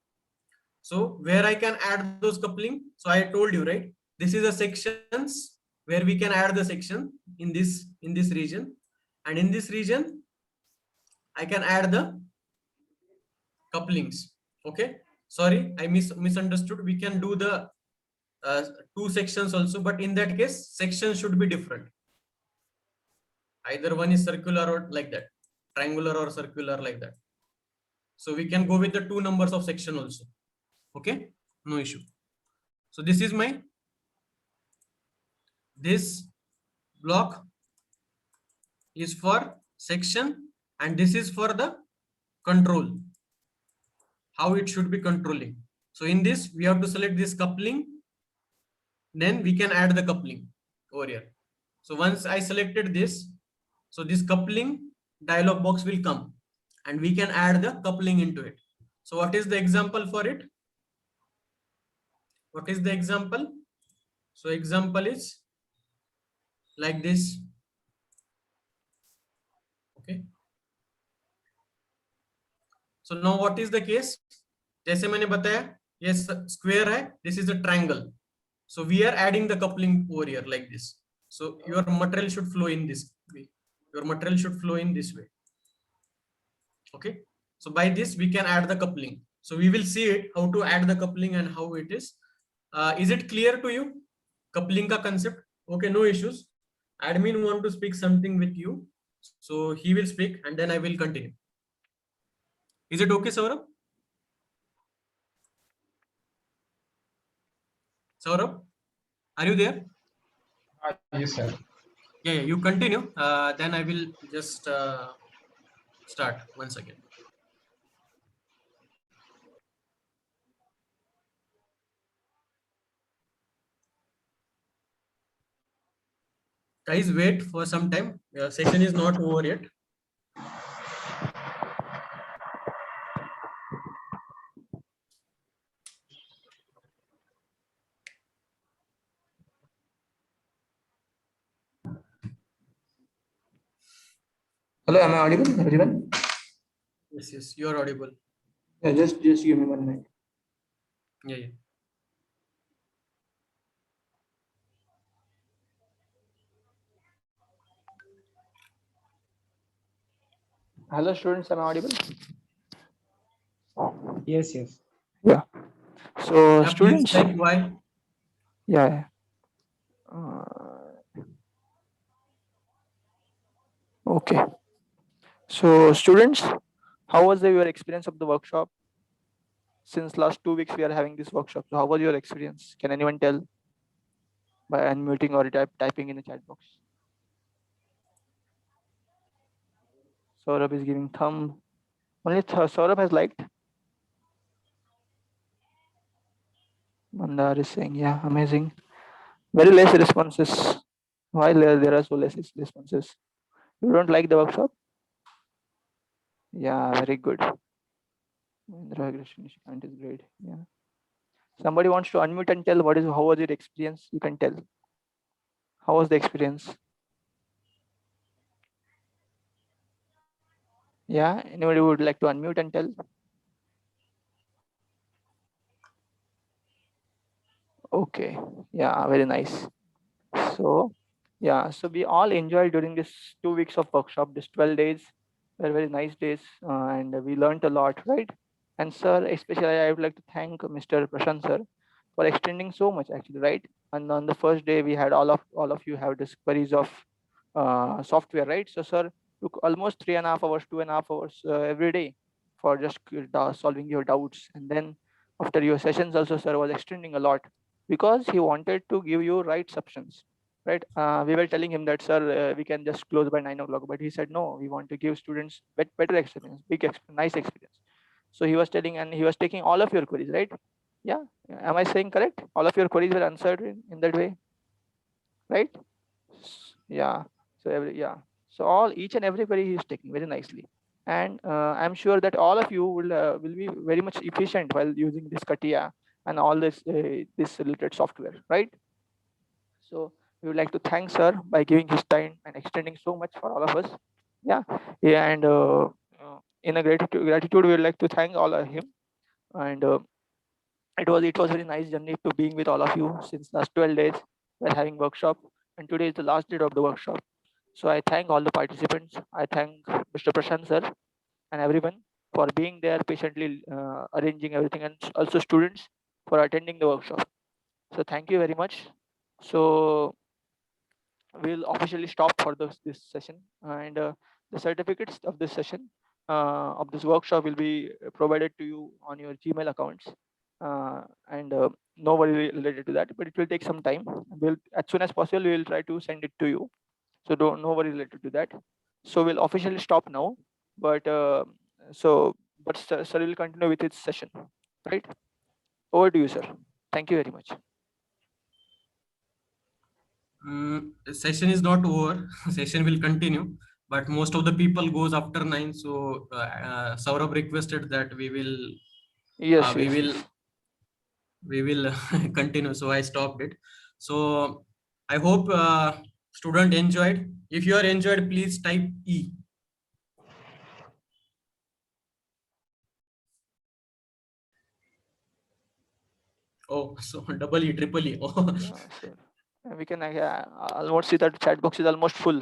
So where I can add those coupling, so I told you, right, this is a sections where we can add the section in this region, and in this region I can add the couplings. Okay, sorry, I misunderstood. We can do the two sections also, but in that case sections should be different. Either one is circular or like that, triangular or circular like that. So we can go with the two numbers of section also. Okay, no issue. So this is my, this block is for section, and this is for the control, how it should be controlling. So in this we have to select this coupling, then we can add the coupling over here. So once I selected this, so this coupling dialog box will come, and we can add the coupling into it. So what is the example for it? What is the example? So example is like this. Okay, so now what is the case? जैसे मैंने बताया ये square है, this is a triangle. So we are adding the coupling over here like this. So your material should flow in this way. Your material should flow in this way. Okay, so by this we can add the coupling. So we will see it how to add the coupling and how it is. Is it clear to you, coupling ka concept? Okay, no issues. Admin want to speak something with you, so he will speak and then I will continue. Is it okay, Saurabh? Saurabh, are you there? Yes, sir. Yeah, you continue. Then I will just start once again. Guys, wait for some time. Your session is not over yet. Hello, am I audible, everyone? Yes, you are audible. Yeah, just give me 1 minute. Yeah. Hello, students, am I audible? Yes. Yeah. So, Yeah, students. please type why. Yeah. Okay. So, students, how was your experience of the workshop? Since last 2 weeks we are having this workshop. So, how was your experience? Can anyone tell by unmuting or typing in the chat box? Saurabh is giving thumb. Only Saurabh has liked. Mandar is saying, yeah, amazing. Very less responses. Why there are so less responses? You don't like the workshop? Yeah, very good. Mahindra Nishikant is great. Yeah. Somebody wants to unmute and tell how was your experience? You can tell. How was the experience? Yeah, anybody would like to unmute and tell? Okay. Yeah, very nice. So, yeah, so we all enjoyed during this 2 weeks of workshop, this 12 days were very nice days, and we learned a lot, right? And sir, especially I would like to thank Mr. Prashant sir for extending so much actually, right? And on the first day we had all of you have this queries of software, right? So sir took almost 3.5 hours, 2.5 hours every day for just solving your doubts. And then after your sessions also sir was extending a lot because he wanted to give you right substance, right? We were telling him that sir, we can just close by 9 o'clock, but he said no, we want to give students better experience, nice experience. So he was telling, and he was taking all of your queries, right? Yeah, am I saying correct? All of your queries were answered in that way, right? Yeah. So so all each and every query he is taking very nicely. And I'm sure that all of you will be very much efficient while using this Katia and all this related software, right? So we would like to thank sir by giving his time and extending so much for all of us. Yeah. Yeah, and in a gratitude we would like to thank all of him. And it was very nice journey to being with all of you since last 12 days. We're having workshop, and today is the last day of the workshop. So I thank all the participants. I thank Mr. Prashant sir and everyone for being there patiently, arranging everything, and also students for attending the workshop. So thank you very much. So we'll officially stop for this session, and the certificates of this session, of this workshop, will be provided to you on your Gmail accounts, and no worry related to that, but it will take some time. We'll, as soon as possible, we will try to send it to you, so don't, no worry related to that. So we'll officially stop now, but so but sir will continue with his session, right? Over to you, sir. Thank you very much. The session is not over. Session will continue, but most of the people goes after 9. So Saurabh requested that Yes, we yes, will yes. we will continue. So I stopped it. So I hope student enjoyed. If you are enjoyed, please type E. Oh, so double E, triple E. Oh, Yeah, sure. And we can almost see that chat box is almost full.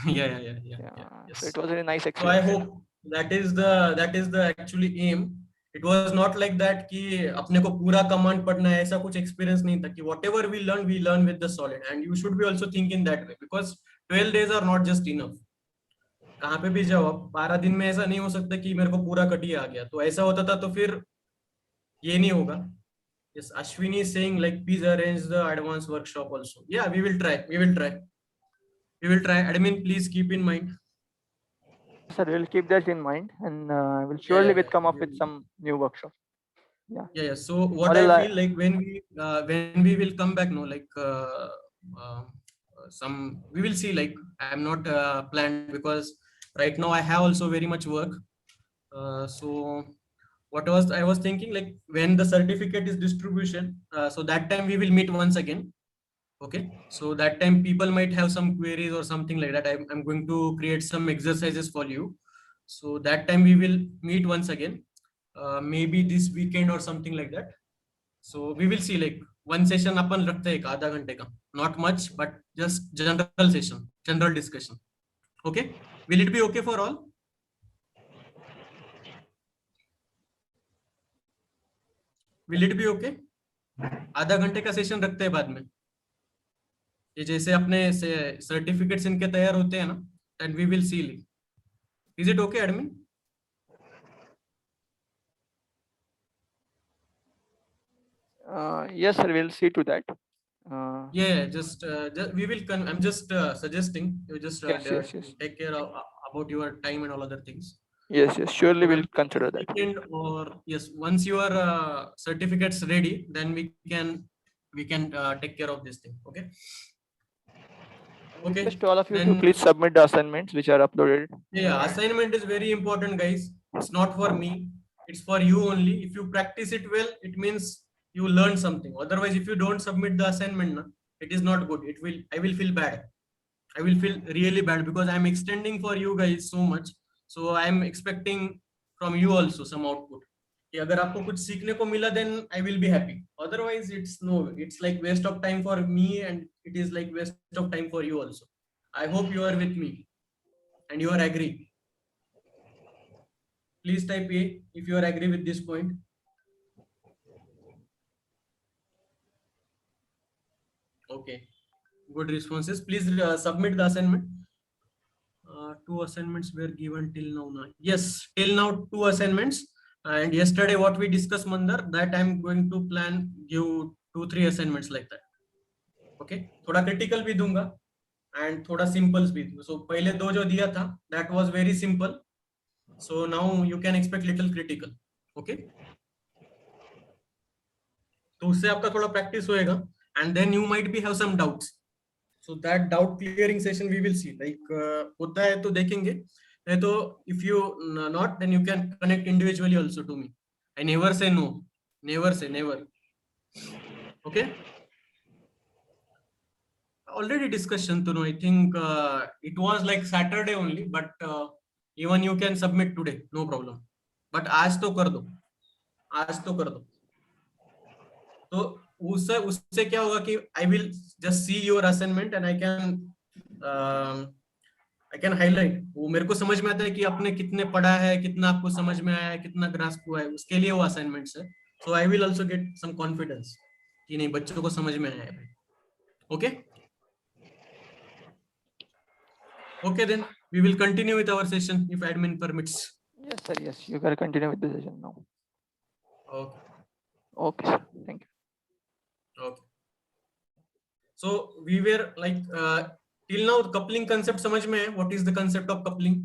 yeah. Yeah. So it Yes. was a very nice So I experience, sir. hope that is the actually aim. It was not like that कि अपने को पूरा command पढ़ना है, ऐसा कुछ experience नहीं था कि whatever we learn with the solid, and you should be also thinking that way because 12 days are not just enough. कहाँ पे भी जाओ आप 12 दिन में ऐसा नहीं हो सकता कि मेरे को पूरा कटिया आ गया, तो ऐसा होता था तो फिर ये नहीं होगा. Yes, Ashwini is saying like please arrange the advanced workshop also. Yeah, we will try. Admin, please keep in mind. Sir, we'll keep that in mind, and we'll Yeah, surely yeah, will yeah. come up with some new workshop. Yeah. Yeah, yeah. So what Or I else feel like when we will come back, no, like some we will see. Like I'm not planned because right now I have also very much work. So what I was thinking, like when the certificate is distribution, so that time we will meet once again. Okay, so that time people might have some queries or something like that. I'm going to create some exercises for you. So that time we will meet once again, maybe this weekend or something like that. So we will see, like one session अपन रखते हैं एक आधा घंटे का, not much but just general session, general discussion. Okay, will it be okay for all? Will it be okay? आधा घंटे का session रखते हैं बाद में, ये जैसे अपने सर्टिफिकेट्स इनके तैयार होते हैं ना, and we will see. Is it okay, admin? yes, sir. We'll see to that. Yeah, just we will. I'm just suggesting you just Yes. take care of about your time and all other things. Yes. Surely So we'll when consider that. weekend or yes, once your certificates ready, then we can take care of this thing. Okay. Okay. Request to all of you to Then please submit the assignments which are uploaded. yeah, assignment is very important, guys. It's not for me. It's for you only. If you practice it well, it means you learn something. Otherwise, if you don't submit the assignment, na, it is not good. I will feel bad. I will feel really bad because I'm extending for you guys so much. So I'm expecting from you also some output. कि अगर आपको कुछ सीखने को मिला then I will be happy, otherwise it's no, it's like waste of time for me and it is like waste of time for you also. I hope you are with me and you are agree. Please type A if you are agree with this point. Okay, good responses. Please submit the assignment. Two assignments were given till now. Yes, till now two assignments. And yesterday what we discussed, Mandar, that I'm going to plan give 2-3 assignments like that. Okay, थोड़ा critical भी दूंगा and थोड़ा simples भी दूंगा. So पहले दो जो दिया था that was very simple. So now you can expect little critical. Okay. तो उससे आपका थोड़ा practice होएगा and then you might be have some doubts. So that doubt clearing session we will see. Like होता है तो देखेंगे, नहीं तो if you not, then you can connect individually also to me. I never say no. Never say never. Okay. Already discussion to know. I think it was like Saturday only, but even you can submit today, no problem. But आज तो कर दो, आज तो कर दो. तो उससे उससे क्या होगा कि I will just see your assignment and I can highlight. वो मेरे को समझ में आता है कि आपने कितने पढ़ा है, कितना आपको समझ में आया है, कितना ग्रास्प हुआ है, उसके लिए वो असाइनमेंट्स है. So I will also get some confidence कि नहीं बच्चों को समझ में आया है भाई. Okay. Okay, then we will continue with our session if admin permits. Yes, sir. Yes, you can continue with the session now. Okay. Okay, sir. Thank you. Okay. So we were like till now coupling concept समझ में है. What is the concept of coupling?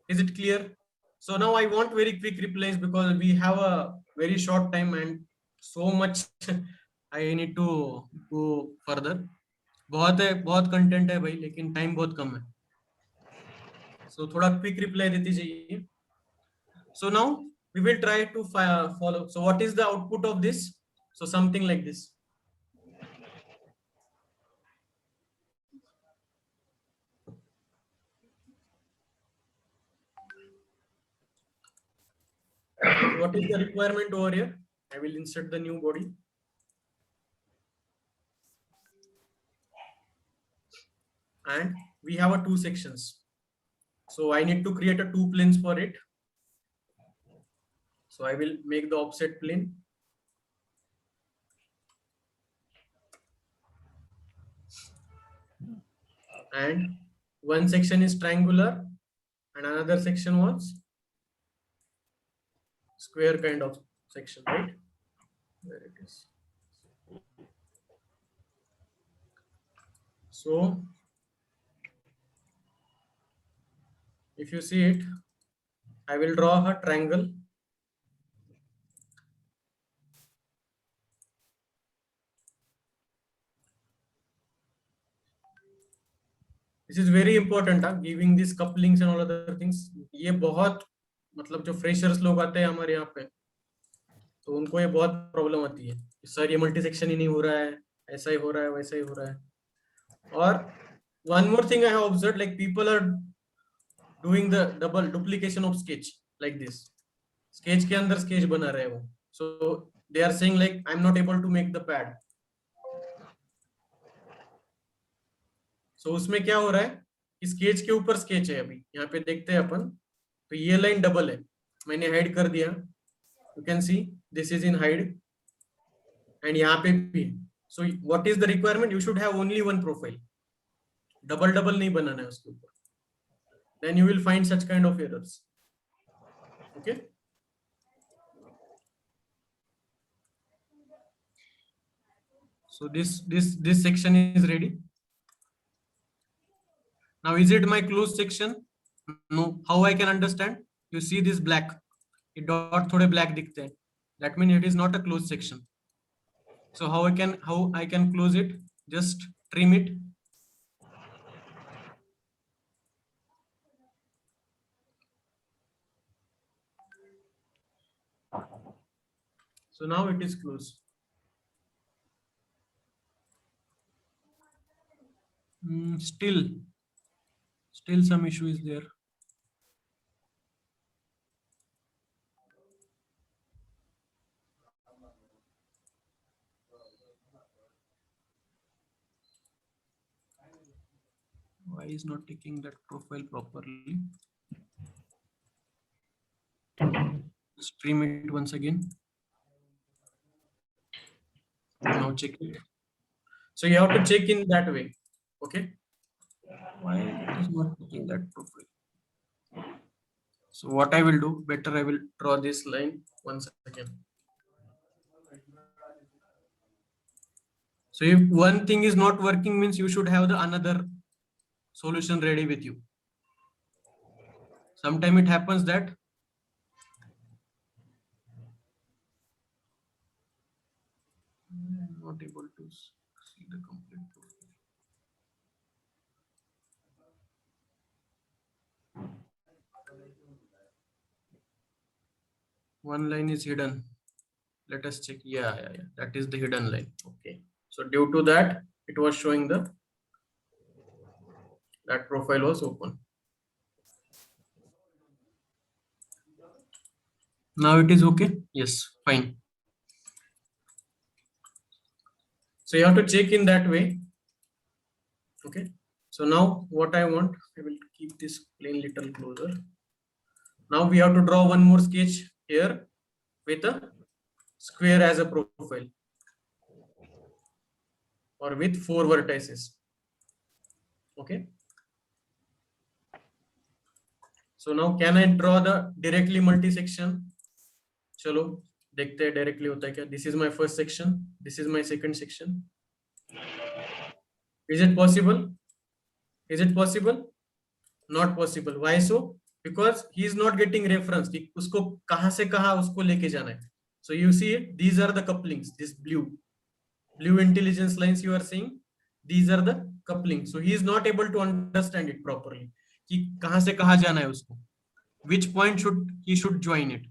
Is it clear? So now I want very quick replies because we have a very short time and so much I need to go further. बहुत है, बहुत content है भाई, लेकिन time बहुत कम है. So थोड़ा quick reply देती चाहिए. So now we will try to follow. So what is the output of this? So something like this. So what is the requirement over here? I will insert the new body. And we have a two sections. So I need to create a two planes for it. So I will make the offset plane. And one section is triangular and another section was square kind of section, right? There it is. So if you see it, I will draw a triangle. This is very important, giving these couplings and all other things. ये बहुत मतलब जो freshers लोग आते हैं हमारे यहाँ पे, तो उनको ये बहुत प्रॉब्लम आती है. सर ये मल्टी सेक्शन ही नहीं हो रहा है, ऐसा ही हो रहा है, वैसा ही हो रहा है. और one more thing I have observed, like people are doing the double duplication of sketch like this. Sketch के अंदर sketch बना रहे हैं वो. So they are saying like I'm not able to make the pad. So उसमें क्या हो रहा है कि sketch के ऊपर sketch है. अभी यहाँ पे देखते हैं अपन, तो ये लाइन डबल है, मैंने हाइड कर दिया. You can see this is in hide and यहाँ पे भी. So what is the requirement? You should have only one profile. Double double नहीं बनाना है उसके ऊपर. Then you will find such kind of errors. Okay. So this section is ready. Now is it my closed section? No. How I can understand? You see this black. ये dot थोड़े black दिखते हैं. That means it is not a closed section. So how I can close it? Just trim it. So now it is closed. Still some issue is there. Why is not taking that profile properly? Stream it once again. Now check it. So you have to check in that way. Okay. Why it is not taking that profile? So what I will do, better I will draw this line once again. So if one thing is not working, means you should have the another solution ready with you. Sometimes it happens that I'm not able to see the complete profile. One line is hidden. Let us check. Yeah. That is the hidden line. Okay. So due to that, it was showing that profile was open. Now it is okay. Yes, fine. So you have to check in that way. Okay. So now what I want, I will keep this plane little closer. Now we have to draw one more sketch here with a square as a profile or with 4 vertices. Okay. So now can I draw the directly multi-section? चलो देखते हैं directly होता है क्या. This is my first section. This is my second section. Is it possible? Is it possible? Not possible. Why so? Because he is not getting reference. कि उसको कहाँ से कहाँ उसको लेके जाना है. So you see it. These are the couplings. This blue intelligence lines you are seeing. These are the couplings. So he is not able to understand it properly. कि कहाँ से कहाँ जाना है उसको. Which point he should join it.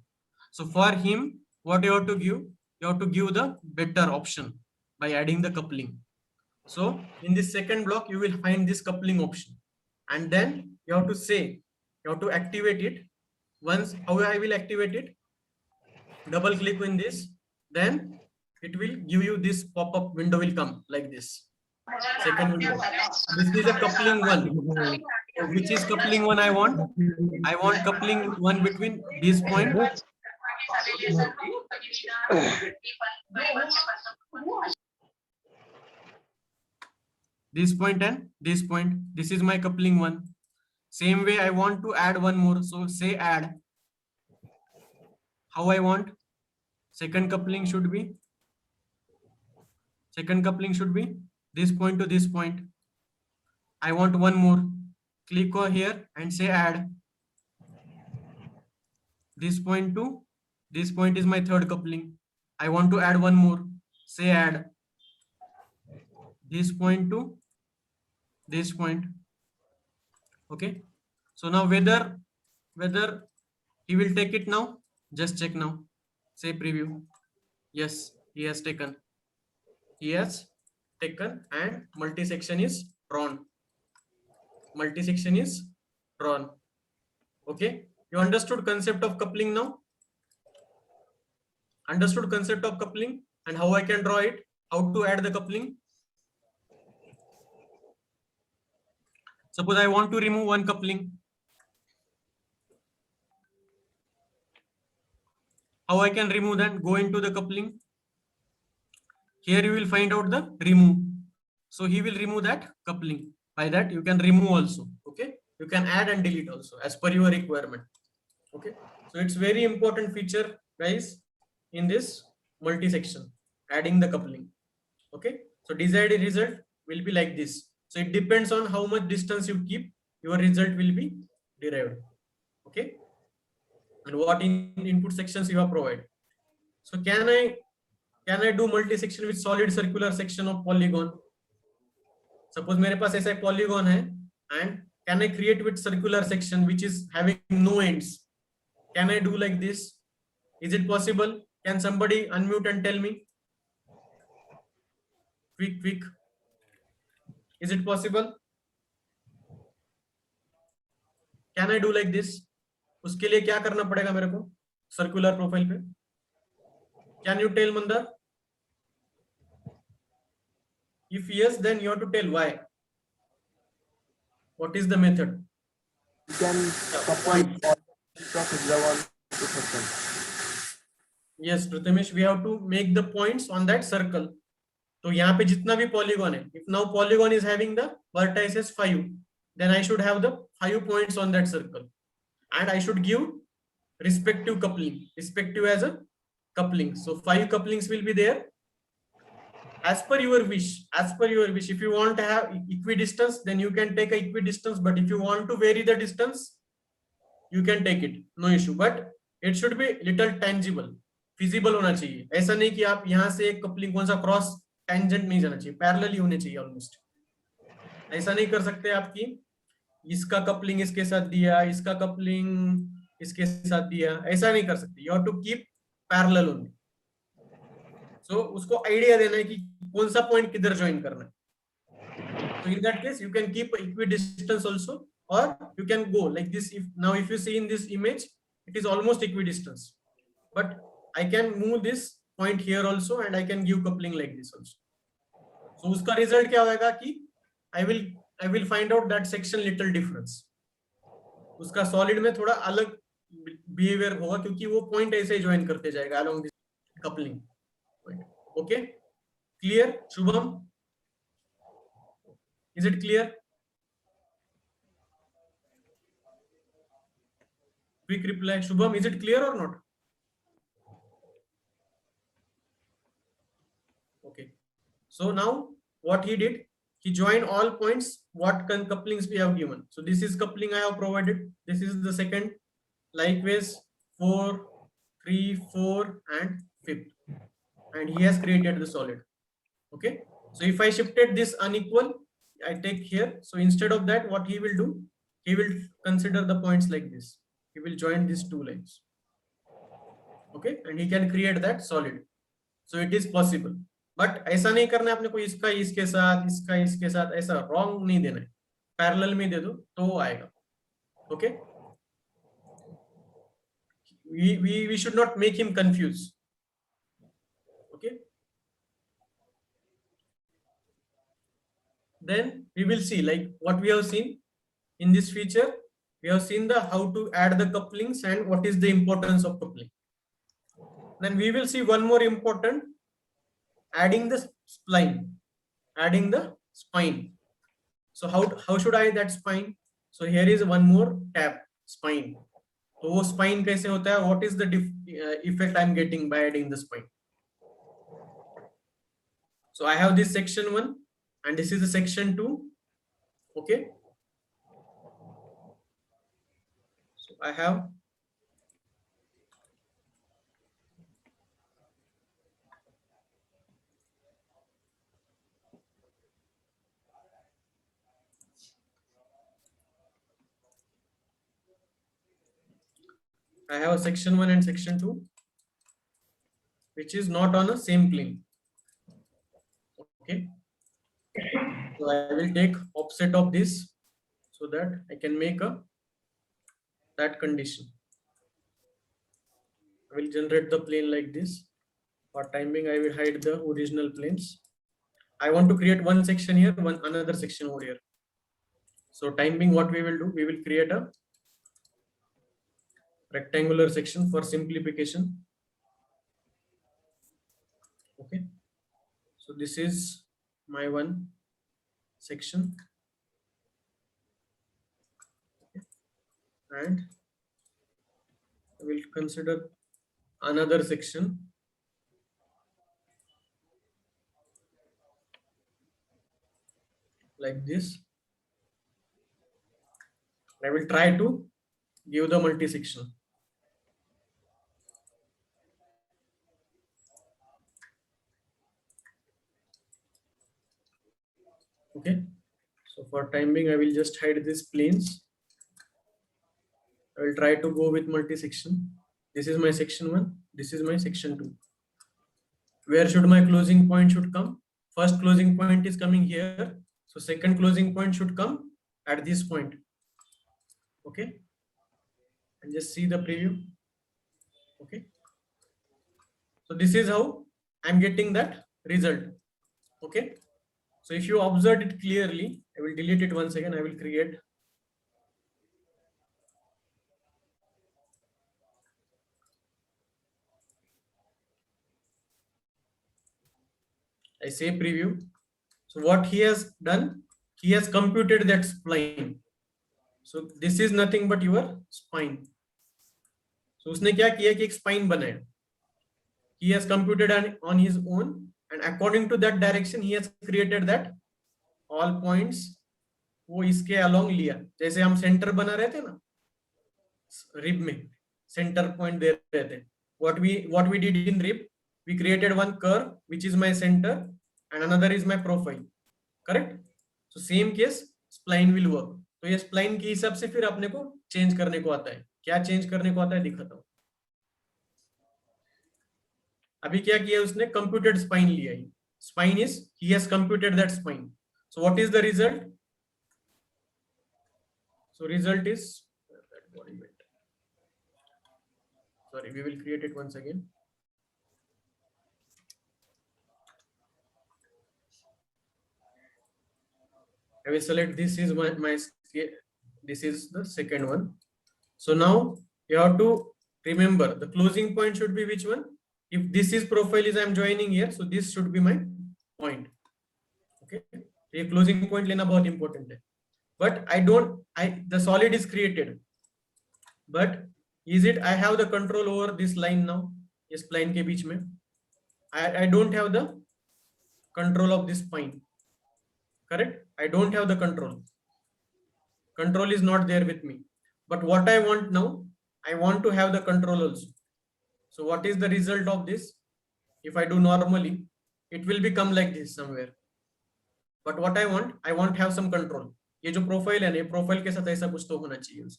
So for him, what you have to give? You have to give the better option by adding the coupling. So in this second block, you will find this coupling option, and then you have to say, you have to activate it. Once, how I will activate it? Double click on this, then it will give you this pop-up window will come like this. Second window. This is a coupling one. So which is coupling one I want? I want coupling one between this point. This point and this point. This is my coupling one. Same way I want to add one more. So say add. How I want? Second coupling should be this point to this point. I want one more. Click over here and say add. This point to this point is my third coupling. I want to add one more. Say add. This point to this point. Okay. So now whether he will take it now, just check now. Say preview. Yes, he has taken. He has taken and multi-section is drawn. Multi-section is drawn. Okay. You understood concept of coupling now? Understood concept of coupling and how I can draw it? How to add the coupling? Suppose I want to remove one coupling. How I can remove that? Go into the coupling. Here you will find out the remove. So he will remove that coupling. By that you can remove also. Okay. You can add and delete also as per your requirement. Okay. So it's very important feature, guys, in this multi-section, adding the coupling. Okay. So desired result will be like this. So it depends on how much distance you keep, your result will be derived. Okay. And what input sections you have provided. So can I do multi-section with solid circular section of polygon? Suppose मेरे पास ऐसा polygon है, and can I create with circular section which is having no ends? Can I do like this? Is it possible? Can somebody unmute and tell me? Quick. Is it possible? Can I do like this? उसके लिए क्या करना पड़ेगा मेरे को circular profile पे? Can you tell, Mandar? If yes, then you have to tell why. What is the method? You can couple Point. all of hexagon to circle. Yes, Prathamesh, we have to make the points on that circle. तो यहाँ पे जितना भी polygon है, if now polygon is having the vertices 5, then I should have the 5 points on that circle, and I should give respective coupling, respective as a coupling. So 5 couplings will be there as per your wish. As per your wish, if you want to have equidistance, then you can take a equidistance, but if you want to vary the distance, you can take it, no issue. But it should be little tangible, feasible होना चाहिए. ऐसा नहीं कि आप यहाँ से एक coupling कौन सा क्रॉस टेंजेंट नहीं जाना चाहिए, पैरेलल ही होने चाहिए ऑलमोस्ट. ऐसा नहीं कर सकते आप कि इसका कपलिंग इसके साथ दिया, इसका कपलिंग इसके साथ दिया, ऐसा नहीं कर सकते. You have to keep parallel only. So उसको आइडिया देना है कि कौन सा पॉइंट किधर ज्वाइन करना है. So in that case, you can keep equidistance also, or you can go like this. If you see in this image, it is almost equidistance, but I can move this point here also, and I can give coupling like this also. So उसका result क्या होगा कि I will find out that section little difference. उसका solid में थोड़ा अलग behavior होगा क्योंकि वो point ऐसे ही join करते जाएगा along this coupling point. Okay, clear, Shubham? Is it clear? Quick reply, Shubham, is it clear or not? Okay. So now what he did, he joined all points what couplings we have given. So this is coupling I have provided. This is the second. Likewise 4, 3, 4 and 5th. And he has created the solid. Okay. So if I shifted this unequal, I take here. So instead of that, what he will do, he will consider the points like this. He will join these two lines. Okay, and he can create that solid. So it is possible. But ऐसा नहीं करना है अपने को इसका इसके साथ ऐसा wrong नहीं देना है. Parallel में दे दो तो वो आएगा. Okay. We should not make him confused. Okay. Then we will see like what we have seen in this feature. We have seen the how to add the couplings and what is the importance of coupling. Then we will see one more important, adding the spline, adding the spine. So how should I add that spine? So here is one more tab, spine. So वो spine कैसे होता है? What is the effect I'm getting by adding the spine? So I have this section 1 and this is the section 2. Okay. So I have section 1 and section 2, which is not on the same plane. Okay. So I will take offset of this so that I can make that condition. I will generate the plane like this. For time being, I will hide the original planes. I want to create one section here, another section over here. So time being, what we will do, we will create a rectangular section for simplification. Okay. So this is my one section. Okay. And I will consider another section. Like this. I will try to give the multi-section. Okay. So for time being, I will just hide these planes. I will try to go with multi-section. This is my section 1. This is my section 2. Where should my closing point should come? First closing point is coming here. So second closing point should come at this point. Okay. And just see the preview. Okay. So this is how I'm getting that result. Okay. So if you observe it clearly, I will delete it once again. I will create I say preview. So what he has done, he has computed that spline. So this is nothing but your spine. So उसने क्या किया कि एक spine बनाया. He has computed on his own, and according to that direction, he has created that all points. वो इसके along लिया. जैसे हम center बना रहे थे ना, rib में center point दे रहे थे. What we did in rib, we created one curve which is my center and another is my profile. Correct? So same case spline will work. तो ये spline के हिसाब से फिर अपने को change करने को आता है. क्या change करने को आता है दिखाता हूँ. अभी क्या किया उसने, computed spine लिया है. Spine is, he has computed that spine. So what is the result? So result is that body weight. Sorry, we will create it once again. I will select this is my this is the second one. So now you have to remember the closing point should be which one? If this is profile is I am joining here, so this should be my point. Okay, ये closing point लेना बहुत important है. But the solid is created. But is it I have the control over this line now? इस line के बीच में I don't have the control of this spine. Correct? I don't have the control. Control is not there with me. But what I want now, I want to have the control also. So what is the result of this? If I do normally, it will become like this somewhere. But what I want have some control. ये जो profile है ना, profile के साथ ऐसा कुछ तो होना चाहिए.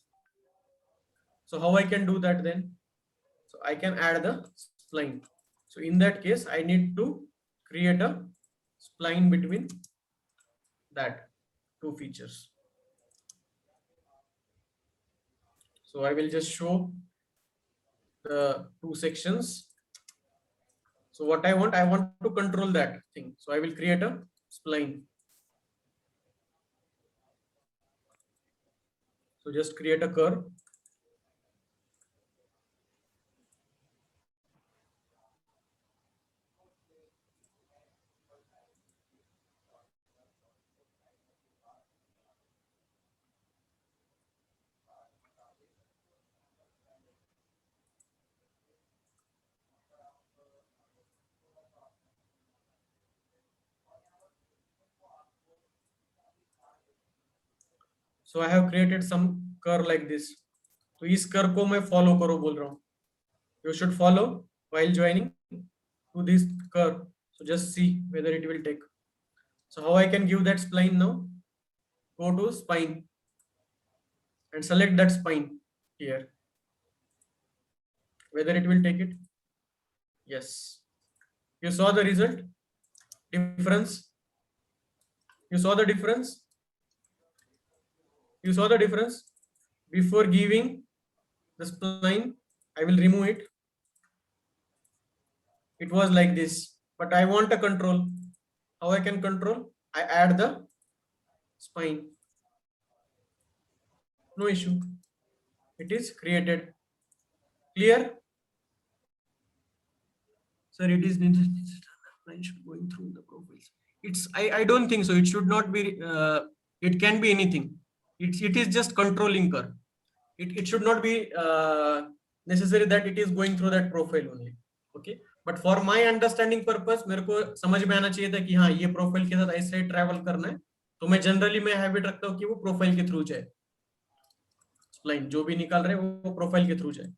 So how I can do that then? So I can add the spline. So in that case, I need to create a spline between that two features. So I will just show the two sections. So what I want to control that thing. So I will create a spline. So just create a curve. So I have created some curve like this. तो इस curve को मैं follow करो बोल रहा हूँ. You should follow while joining to this curve. So just see whether it will take. So how I can give that spline now? Go to spine and select that spine here. Whether it will take it? Yes. You saw the result? Difference? You saw the difference? You saw the difference? Before giving the spline, I will remove it. It was like this, but I want a control. How I can control? I add the spine. No issue. It is created. Clear? Sir, it is going through the profiles. I don't think so. It should not be, it can be anything. It is just controlling curve. It should not be necessary that it is going through that profile only. Okay. But for my understanding purpose, मेरे को समझ में आना चाहिए था कि हाँ ये प्रोफाइल के साथ ऐसे ट्रैवल करना है, तो मैं जनरली मैं हैबिट रखता हूँ कि वो प्रोफाइल के थ्रू जाए. स्प्लाइन जो भी निकाल रहे हैं वो प्रोफाइल के थ्रू जाए.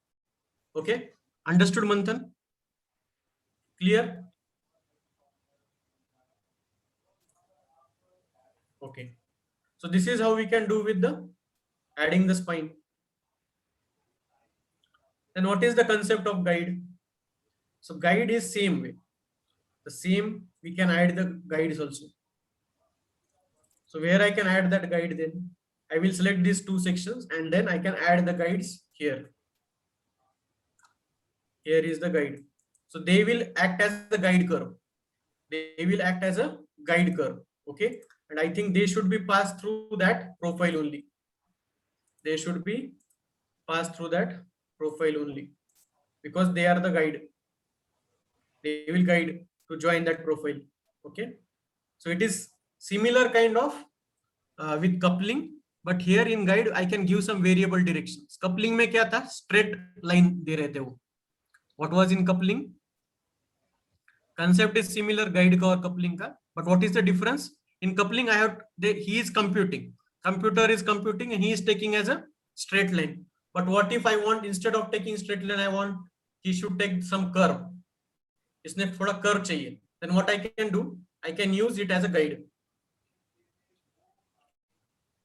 ओके, अंडरस्टूड मंथन? Clear? Okay, so this is how we can do with the adding the spine. Then what is the concept of guide? So guide is same way. The same we can add the guides also. So where I can add that guide then? I will select these two sections and then I can add the guides here. Here is the guide. So they will act as the guide curve. They will act as a guide curve. Okay. And I think they should be passed through that profile only. They should be passed through that profile only because they are the guide. They will guide to join that profile. Okay, so it is similar kind of with coupling, but here in guide I can give some variable directions. Coupling में क्या था, straight line दे रहे थे वो. What was in coupling? Concept is similar guide का और coupling का, but what is the difference? In coupling I have he is computing, computer is computing and he is taking as a straight line. But what if I want, instead of taking straight line, I want he should take some curve. इसने थोड़ा curve चाहिए. Then what I can do? I can use it as a guide.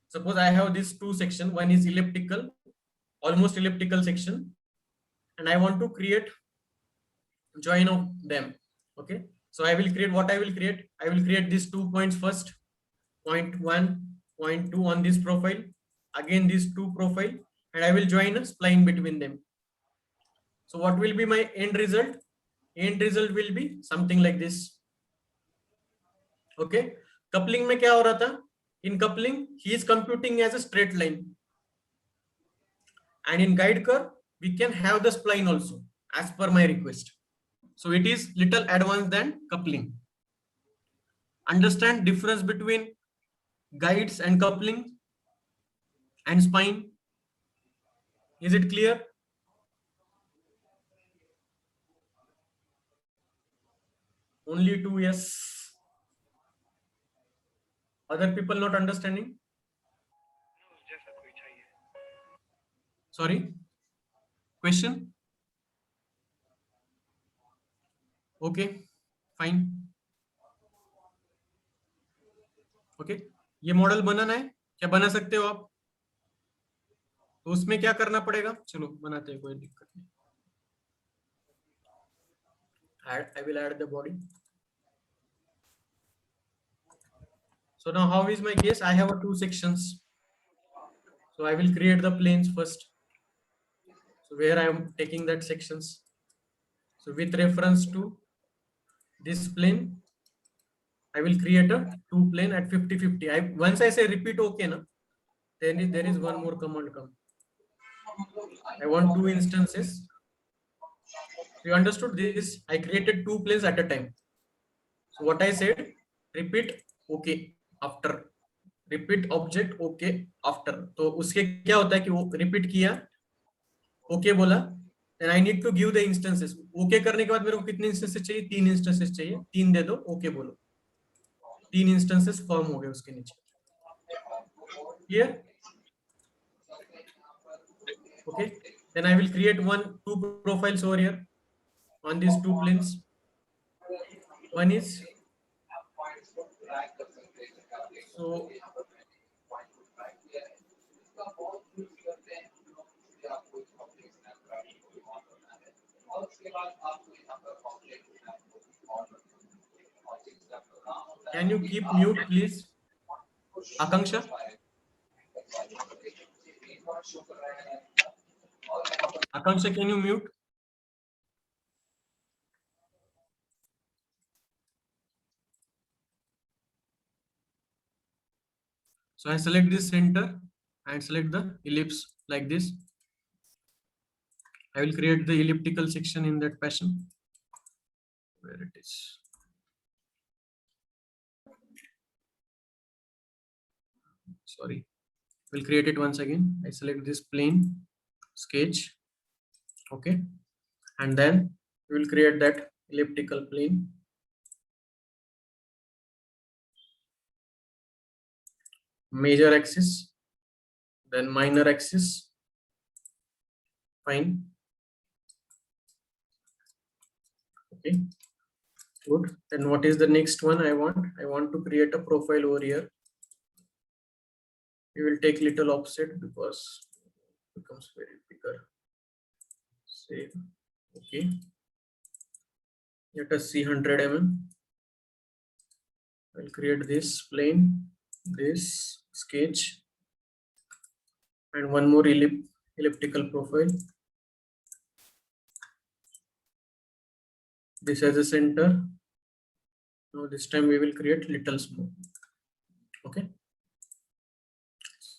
Suppose I have this two section, one is elliptical, almost elliptical section, and I want to create join of them. Okay, so I will create what I will create. I will create these 2 points first, point 1, point 2 on this profile, again these two profile, and I will join a spline between them. So what will be my end result? End result will be something like this. Okay, coupling में क्या हो रहा था? In coupling, he is computing as a straight line, and in guide curve we can have the spline also as per my request. So it is little advanced than coupling. Understand difference between guides and coupling and spine? Is it clear? Only two, yes. Other people not understanding? Sorry? Question? Okay, fine. Okay, ये model बनाना है, क्या बना सकते हो आप? तो उसमें क्या करना पड़ेगा? चलो बनाते हैं, कोई दिक्कत नहीं. I will add the body. So now how is my case? I have two sections. So I will create the planes first. So where I am taking that sections. So with reference to this plane, I will create a two plane at 50-50. Once I say repeat okay, na, then there is one more command come. I want two instances. You understood this? I created two planes at a time. So what I said, repeat okay after, repeat object okay after. तो उसके क्या होता है कि वो repeat किया, okay बोला, then I need to give the instances. Okay करने के बाद मेरे को कितने instances चाहिए? 3 instances चाहिए. 3 दे दो, okay बोलो. 3 instances form हो गए उसके नीचे. Here, okay. Then I will create two profiles over here on these two planes. One is so can you keep mute please, Akanksha? Akanksha, can you mute? So I select this center and select the ellipse like this. I will create the elliptical section in that fashion. Where it is. Sorry, we'll create it once again. I select this plane, sketch, okay, and then we will create that elliptical plane. Major axis, then minor axis. Fine. Okay, good. Then what is the next one I want? I want to create a profile over here. We will take little offset because it becomes very bigger. Save. Okay. Let us see 100 mm. I'll create this plane, this sketch, and one more elliptical profile. This as a center. Now this time we will create little small. Okay.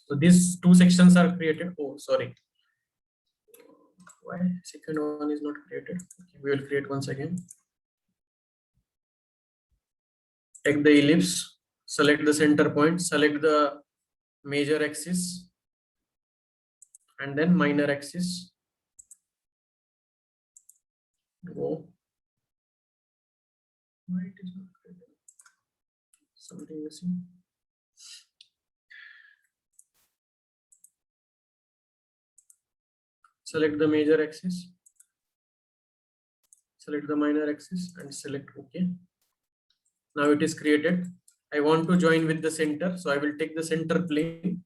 So these two sections are created. Oh, sorry. Why second one is not created? Okay, we will create once again. take the ellipse, select the center point, select the major axis and then minor axis. Go. Why it is not created? Something missing. Select the major axis, select the minor axis and select OK. Now it is created. I want to join with the center, so I will take the center plane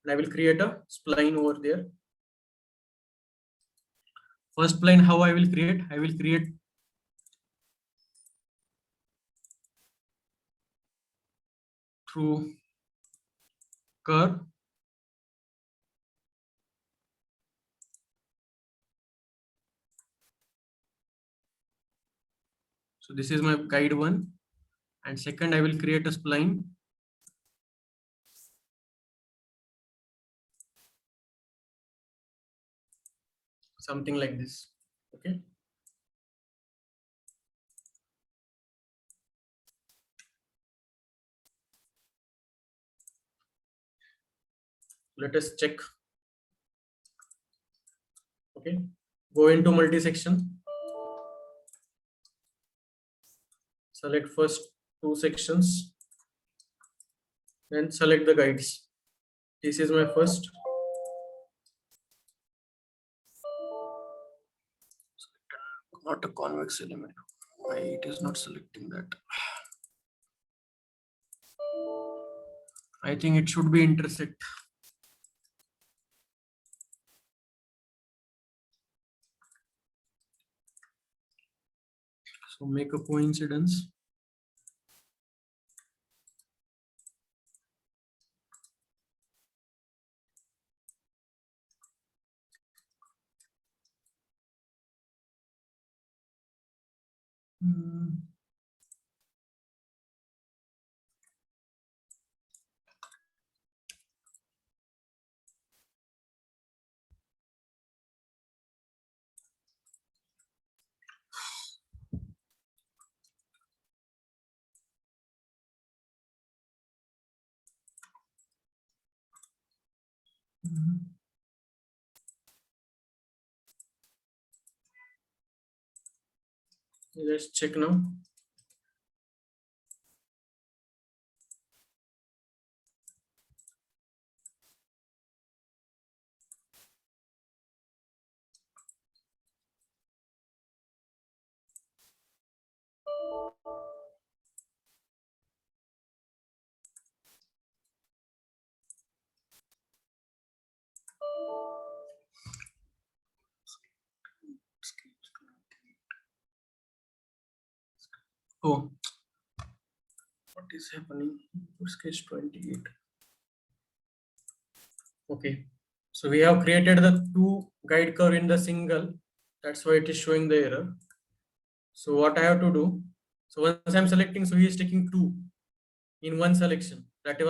and I will create a spline over there. First plane, how I will create? I will create through curve. So this is my guide one. And second, I will create a spline. Something like this. Okay. Let us check. Okay. Go into multi-section. Select first two sections. Then select the guides. This is my first. Not a convex element. Why it is not selecting that? I think it should be intersect. So make a coincidence. Let's check now. Oh, what is happening? Sketch 28. Okay, so we have created the two guide curve in the single. That's why it is showing the error. So what I have to do? So once I'm selecting, so he is taking two in one selection. That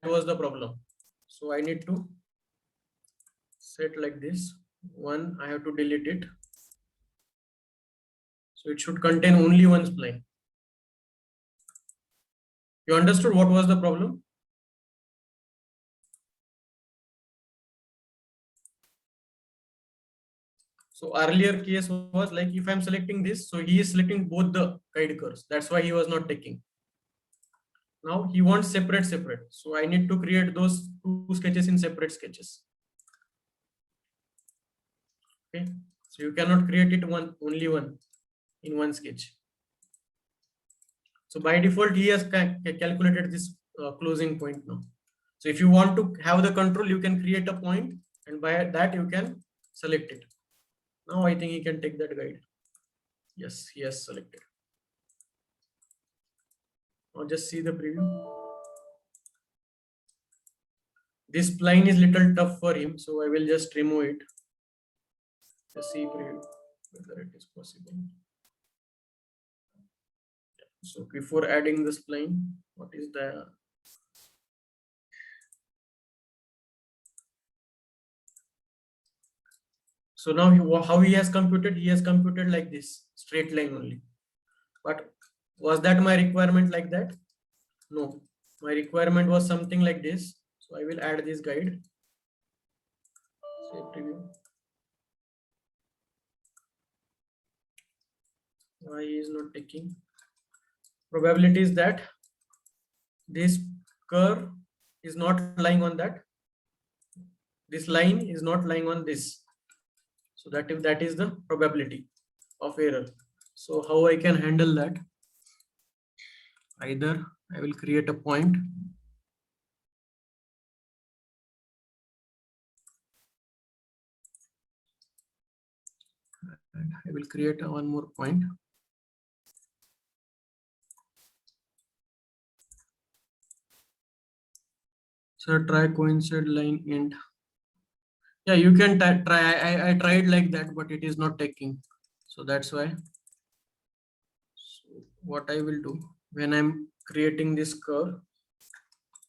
was the problem. So I need to set like this. One, I have to delete it. So it should contain only one spline. You understood what was the problem? So earlier case was like if I'm selecting this, so he is selecting both the guide curves. That's why he was not taking. Now he wants separate. So I need to create those two sketches in separate sketches. Okay. So you cannot create it only one in one sketch. So by default, he has calculated this closing point now. So if you want to have the control, you can create a point and by that you can select it. Now I think he can take that guide. Yes, he has selected. Now just see the preview. This spline is little tough for him, so I will just remove it. Just see preview whether it is possible. So before adding the spline, what is the so now how he has computed? He has computed like this straight line only. But was that my requirement like that? No, my requirement was something like this. So I will add this guide. Save preview. Why is not taking? Probability is that this curve is not lying on that. This line is not lying on this. So that if that is the probability of error. So how I can handle that? Either I will create a point. And I will create one more point. So try coincide line end. Yeah, you can try. I tried like that, but it is not taking. So that's why. So what I will do when I'm creating this curve.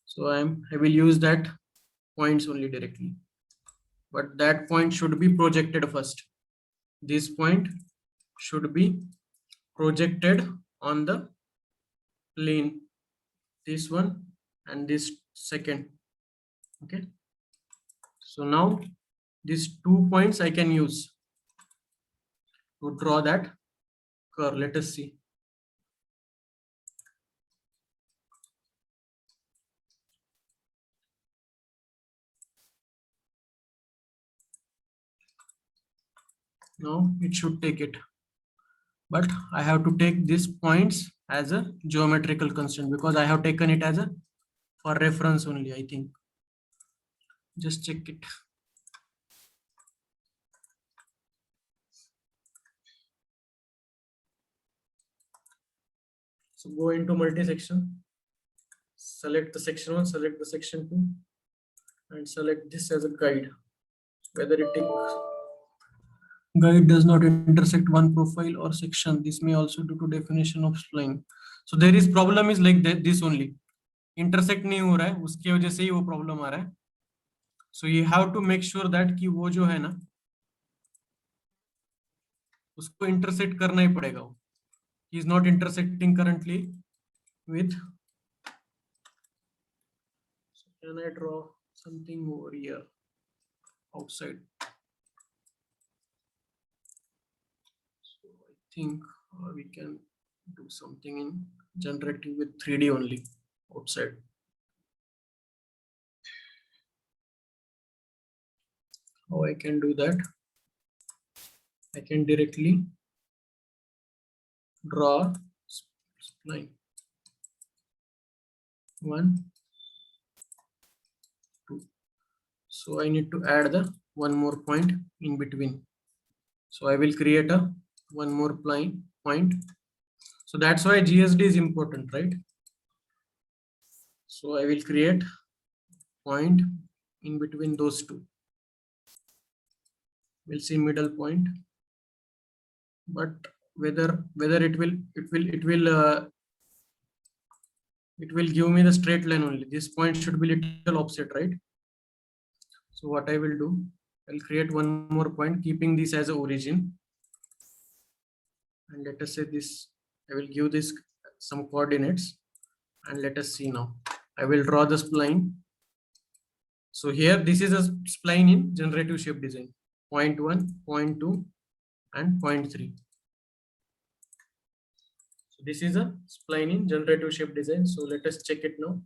So I will use that points only directly. But that point should be projected first. This point should be projected on the plane. This one and this second. Okay. So now these 2 points I can use to draw that curve. Let us see. Now it should take it. But I have to take these points as a geometrical constant because I have taken it as a for reference only, I think. Just check it. So go into multi-section, select the section 1, select the section 2, and select this as a guide. Whether it takes guide does not intersect one profile or section, this may also due to definition of spline. So there is problem is like that, this only intersect नहीं हो रहा है, उसकी वजह से ही वो problem आ रहा है. So you have to make sure that कि वो जो है ना उसको intersect करना ही पड़ेगा. वो he is not intersecting currently with. So can I draw something over here outside? So I think we can do something in generative with 3D only outside. How I can do that? I can directly draw spline 1, 2. So I need to add the one more point in between. So I will create a one more point. So that's why GSD is important, right? So I will create point in between those two. We'll see middle point, but whether it will give me the straight line only. This point should be little offset, right? So what I will do, I'll create one more point keeping this as a origin, and let us say this, I will give this some coordinates, and let us see now. I will draw the spline. So here this is a spline in generative shape design. Point 1, point 2, and point 3. So this is a spline in generative shape design. So let us check it now.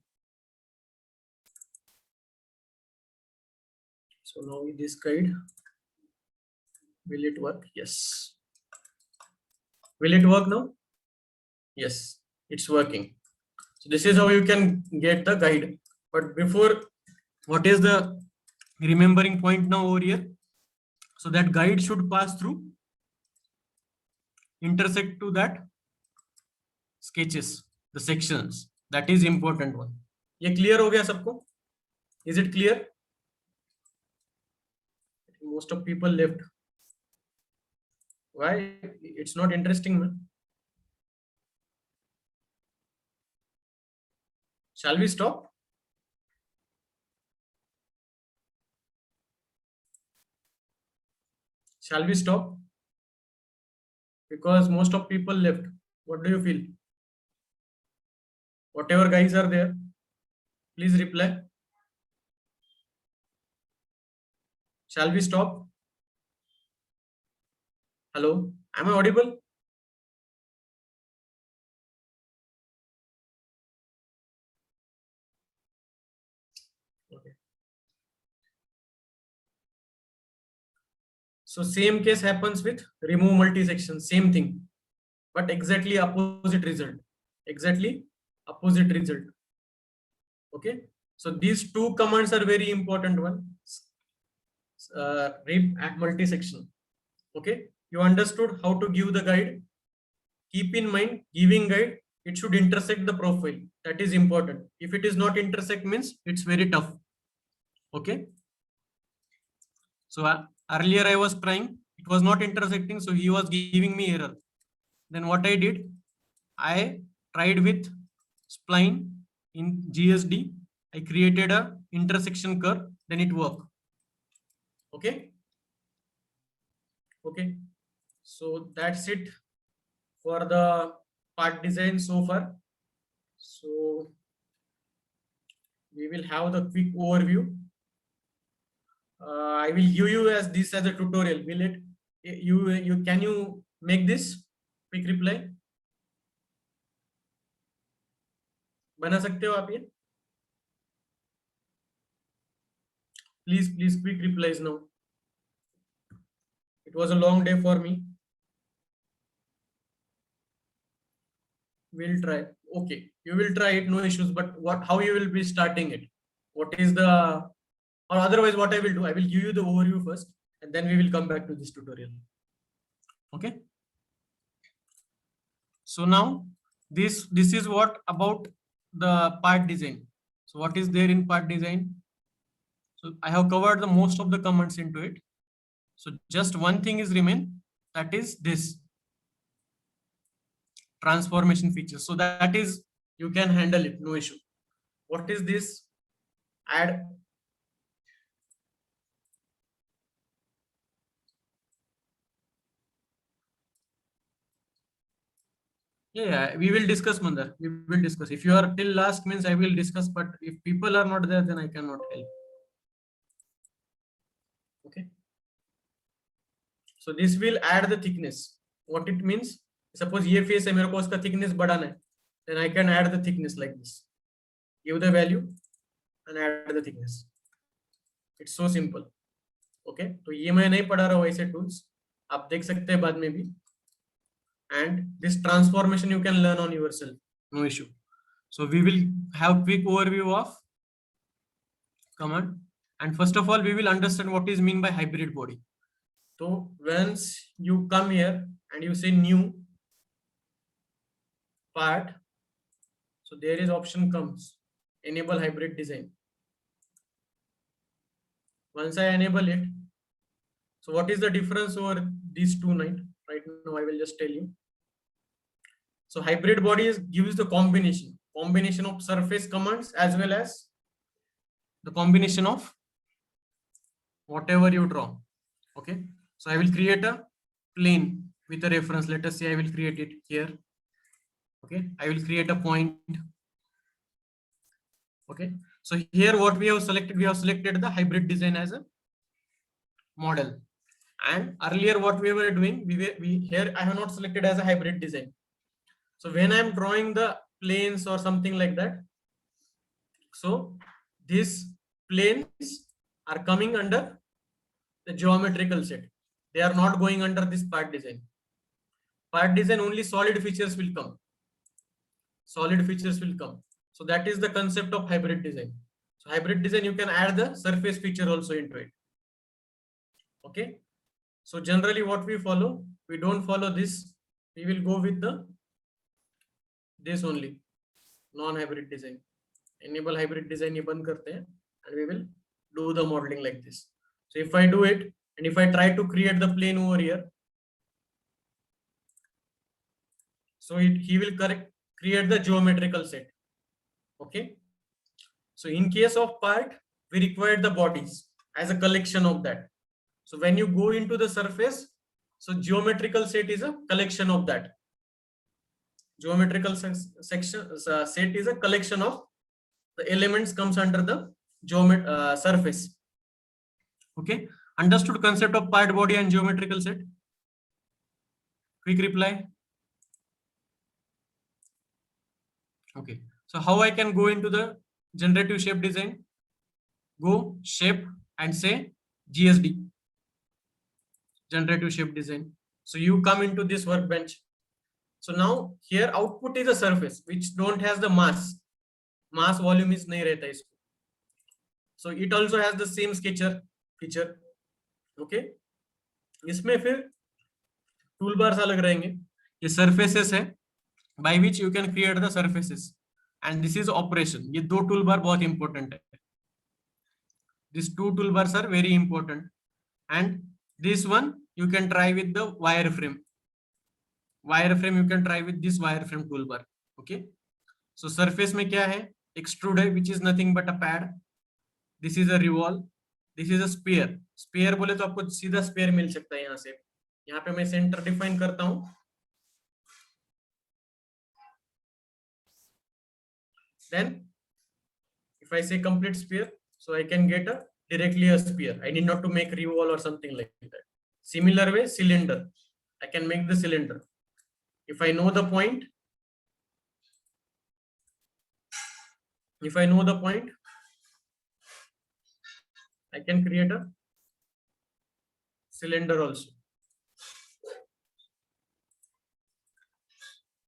So now with this guide, will it work? Yes. Will it work now? Yes, it's working. So this is how you can get the guide. But before, what is the remembering point now over here? So that guide should pass through, intersect to that sketches, the sections. That is important one. ये clear हो गया सबको? Is it clear? Most of people left. Why? It's not interesting, man. Shall we stop? Shall we stop? Because most of people left. What do you feel? Whatever guys are there, please reply. Shall we stop? Hello, am I audible? Okay. So same case happens with remove multi-section, same thing, but exactly opposite result. Exactly opposite result. Okay. So these two commands are very important one. Rip and multi-section. Okay. You understood how to give the guide. Keep in mind, giving guide, it should intersect the profile. That is important. If it is not intersect means it's very tough. Okay. So earlier I was trying, it was not intersecting, so he was giving me error. Then what I did, I tried with spline in GSD. I created a intersection curve, then it worked. Okay. Okay. So that's it for the part design so far. So we will have the quick overview. I will give you as this as a tutorial. Will it? You can you make this quick reply? बना सकते हो आप ये? Please quick replies now. It was a long day for me. We'll try. Okay, you will try it, no issues. But how you will be starting it? What is the, or otherwise what I will do? I will give you the overview first, and then we will come back to this tutorial. Okay. So now this is what about the part design. So what is there in part design? So I have covered the most of the commands into it. So just one thing is remain, that is this transformation feature. So that is, you can handle it, no issue. What is this? Add. Yeah, we will discuss, Mandar. We will discuss. If you are till last means I will discuss, but if people are not there, then I cannot help. Okay. So this will add the thickness. What it means? Suppose ये face है, मेरे को उसका thickness बढ़ाना है, then I can add the thickness like this. Give the value and add the thickness. It's so simple. Okay. तो ये मैं नहीं पढ़ा रहा हूँ ऐसे tools. आप देख सकते हैं बाद में भी. And this transformation you can learn on yourself, no issue. So we will have quick overview of command, and first of all we will understand what is mean by hybrid body. So once you come here and you say new part, so there is option comes enable hybrid design. Once I enable it, so what is the difference over these two right now I will just tell you. So hybrid body gives the combination of surface commands as well as the combination of whatever you draw. Okay. So I will create a plane with a reference. Let us say I will create it here. Okay. I will create a point. Okay. So here what we have selected the hybrid design as a model. And earlier what we were doing, here I have not selected as a hybrid design. So when I am drawing the planes or something like that, so these planes are coming under the geometrical set. They are not going under this part design. Part design only solid features will come. Solid features will come. So that is the concept of hybrid design. So hybrid design, you can add the surface feature also into it. Okay. So generally what we follow, we don't follow this. We will go with this only, non-hybrid design. Enable hybrid design ye band karte hain, and we will do the modeling like this. So if I do it, and if I try to create the plane over here, so he will create the geometrical set. Okay. So in case of part, we require the bodies as a collection of that. So when you go into the surface, so geometrical set is a collection of that. geometrical section set is a collection of the elements comes under the surface. Okay, understood concept of part, body and geometrical set? Quick reply. Okay, so how I can go into the generative shape design? Go shape and say GSD, generative shape design. So you come into this workbench. So now here output is a surface which don't has the mass volume is nahi rehta isko. So it also has the same sketcher feature. Okay, इसमें फिर toolbars अलग रहेंगे. ये surfaces है by which you can create the surfaces, and this is operation. ये दो toolbar बहुत important है. These two toolbars are very important, and this one you can try with the wireframe. Wireframe you can try with this wireframe toolbar. Okay, so surface में क्या है? Extrude है, which is nothing but a pad. This is a revolve. This is a sphere. Sphere बोले तो आपको सीधा sphere मिल सकता है यहाँ से. यहाँ पे मैं center define करता हूँ. Then if I say complete sphere, so I can get directly a sphere. I need not to make revolve or something like that. Similar way, cylinder. I can make the cylinder. If I know the point, I can create a cylinder also.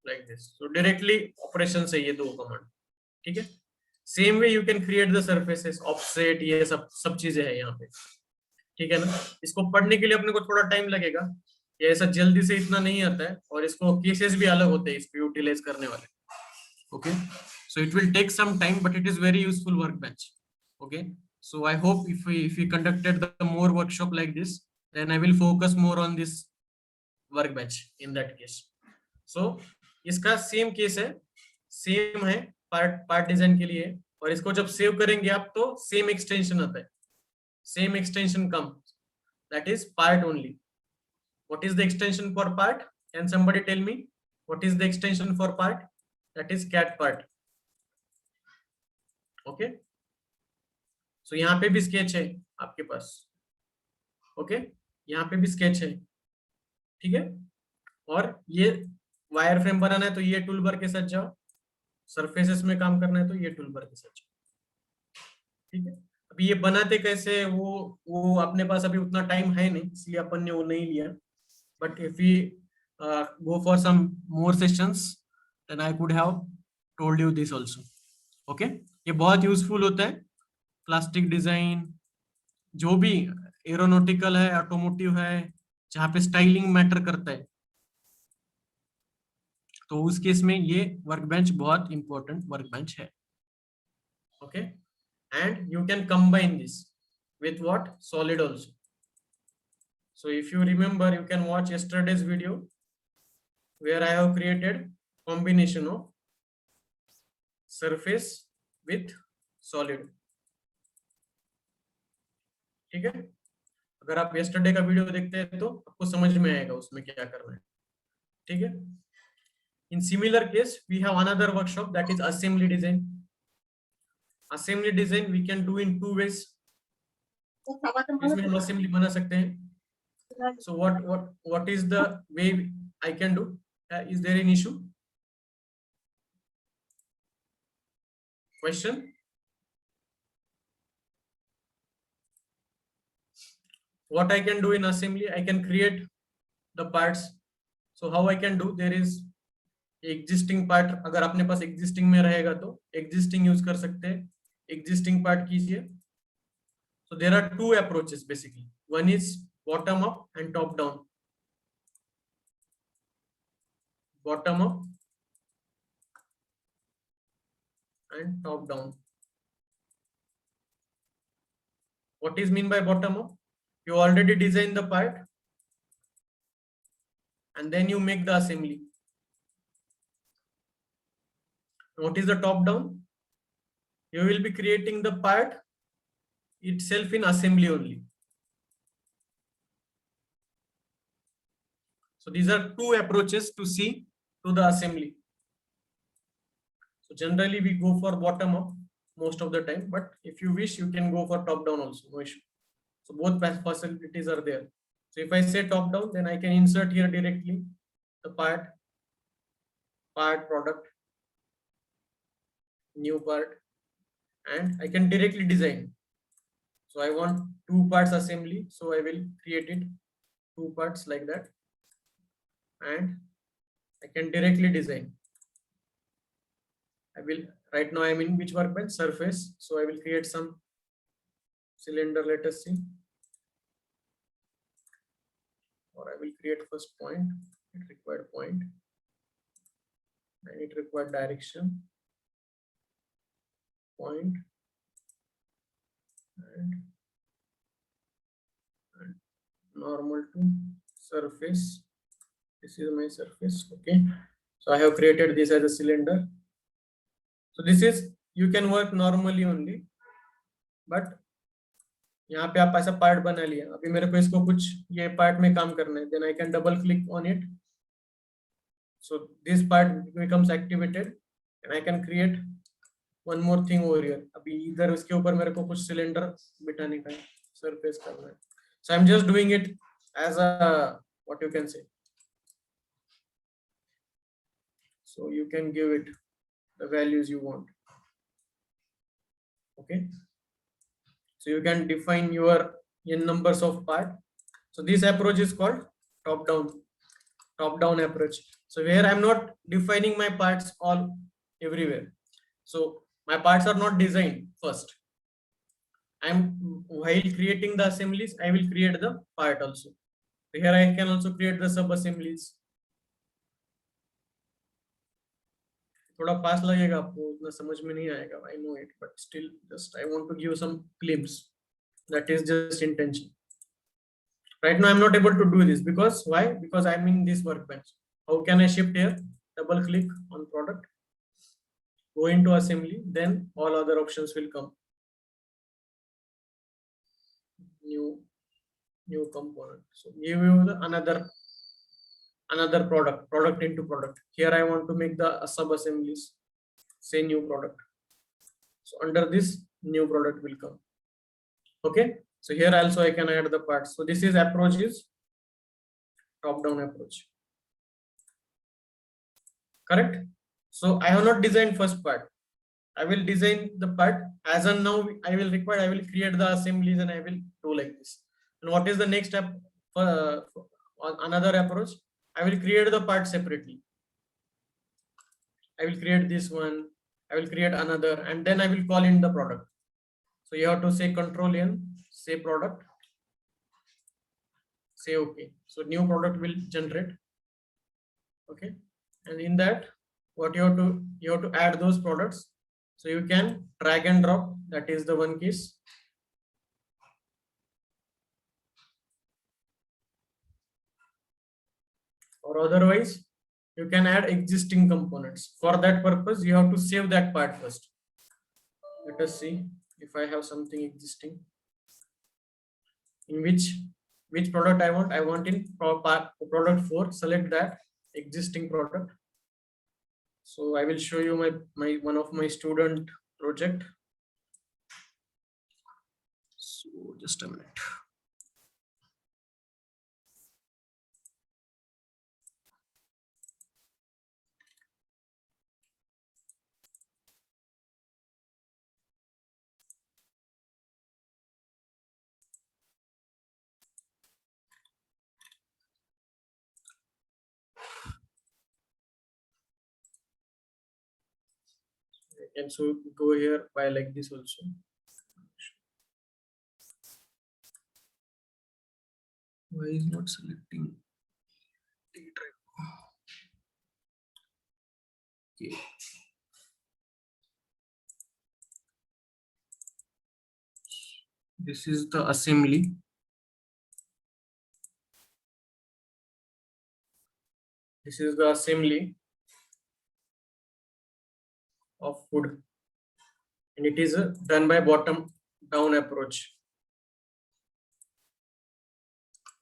Like this. So directly operation से ये दो command. ठीक है? Same way you can create the surfaces, offset, ये सब चीजें हैं यहाँ पे. ठीक है ना? इसको पढ़ने के लिए अपने को थोड़ा टाइम लगेगा. ये ऐसा जल्दी से इतना नहीं आता है, और इसको केसेस भी अलग होते हैं इसको यूटिलाइज करने वाले. Okay, so it will take some time, but it is very useful workbench. Okay, so I hope if we conducted the more workshop like this, then I will focus more on this workbench in that case. So इसका same case है, same है part design के लिए, और इसको जब save करेंगे आप तो सेम एक्सटेंशन आता है. Same extension come, that is part only. What is the extension for part? Can somebody tell me what is the extension for part? That is cat part. Okay, so यहाँ पे भी sketch है आपके पास. Okay, यहाँ पे भी sketch है. ठीक है, और ये वायर फ्रेम बनाना है तो ये टूल बार के साथ जाओ, सरफेसेस में काम करना है तो ये टूल बार के साथ जाओ. ठीक है, अभी ये बनाते कैसे वो अपने पास अभी उतना टाइम है नहीं, इसलिए अपन ने वो नहीं लिया. But if we go for some more sessions, then I could have told you this also. Okay, ये बहुत यूजफुल होता है. प्लास्टिक डिजाइन, जो भी एरोनॉटिकल है, ऑटोमोटिव है, जहाँ पे स्टाइलिंग मैटर करता है, तो उस केस में ये वर्कबेंच बहुत इंपॉर्टेंट वर्कबेंच है. Okay, and you can combine this with what? Solid also. So if you remember, you can watch yesterday's video where I have created combination of surface with solid. ठीक है, अगर आप yesterday का video देखते हैं तो आपको समझ में आएगा उसमें क्या करना है. ठीक है, in similar case we have another workshop, that is assembly design. Assembly design we can do in two ways. इसमें हम assembly बना सकते हैं. So what is the way I can do? Is there an issue? Question? What I can do in assembly, I can create the parts. So how I can do? There is existing part. अगर अपने पास existing में रहेगा तो existing use कर सकते हैं. Existing part कीजिए. So there are two approaches basically. One is bottom up and top down. Bottom up and top down. What is mean by bottom up? You already design the part and then you make the assembly. What is the top down? You will be creating the part itself in assembly only. So these are two approaches to see to the assembly. So generally we go for bottom up most of the time, but if you wish, you can go for top down also, no issue. So both facilities are there. So if I say top down, then I can insert here directly the part, product, new part, and I can directly design. So I want 2 parts assembly, so I will create it 2 parts like that, and I can directly design. I will, right now I'm in which workbench? Surface. So I will create some cylinder, let us see. Or I will create first point, it required point, and it required direction, point, and normal to surface. This is my surface. Okay. So I have created this as a cylinder. So this is, you can work normally only, but यहाँ पे आप ऐसा part बना लिया, अभी मेरे को इसको कुछ ये पार्ट में काम करना है, then I can double click on it. So this part becomes activated and I can create one more thing over here. अभी इधर उसके ऊपर मेरे को कुछ सिलेंडर बिठाने का है, सरफेस करना है. So I'm just doing it as a, what you can say. So you can give it the values you want. Okay. So you can define your n numbers of part. So this approach is called top down approach. So here I'm not defining my parts all everywhere. So my parts are not designed first. While creating the assemblies, I will create the part also. So here I can also create the sub assemblies. थोड़ा पास लगेगा आपको, उतना समझ में नहीं आएगा, I know it, but still just I want to give some glimpse. That is just intention. Right now I'm not able to do this because why? Because I'm in this workbench. How can I shift here? Double click on product, go into assembly, then all other options will come. New component. So give you the another product into product. Here I want to make the sub assemblies, say new product. So under this new product will come. Okay. So here also I can add the parts. So this is approach is top down approach. Correct. So I have not designed first part. I will design the part as and now I will create the assemblies and I will do like this. And what is the next step for another approach? I will create the part separately. I will create this one, I will create another, and then I will call in the product. So you have to say Control N, say product, say okay. So new product will generate. Okay, and in that, what you have to add those products. So you can drag and drop. That is the one case. Or otherwise, you can add existing components. For that purpose, you have to save that part first. Let us see if I have something existing. In which product I want? I want in product 4. Select that existing product. So I will show you my one of my student project. So just a minute. And so go here by like this also. Why is not selecting? Okay. This is the assembly. This is the assembly of food, and it is done by bottom down approach,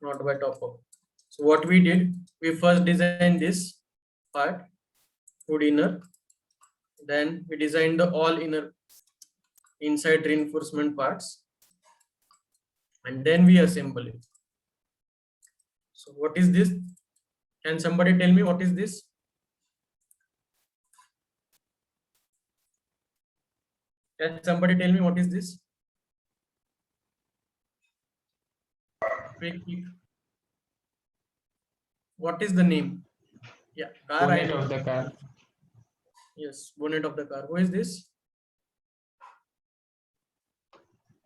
not by top up. So what we did, we first designed this part, food inner, Then we design the all inner inside reinforcement parts, and then we assemble it. So what is this? Can somebody tell me what is this? Can somebody tell me what is this? Quick, quick. What is the name? Yeah, car. I Bonnet know. of the car. Yes, bonnet of the car. Who is this?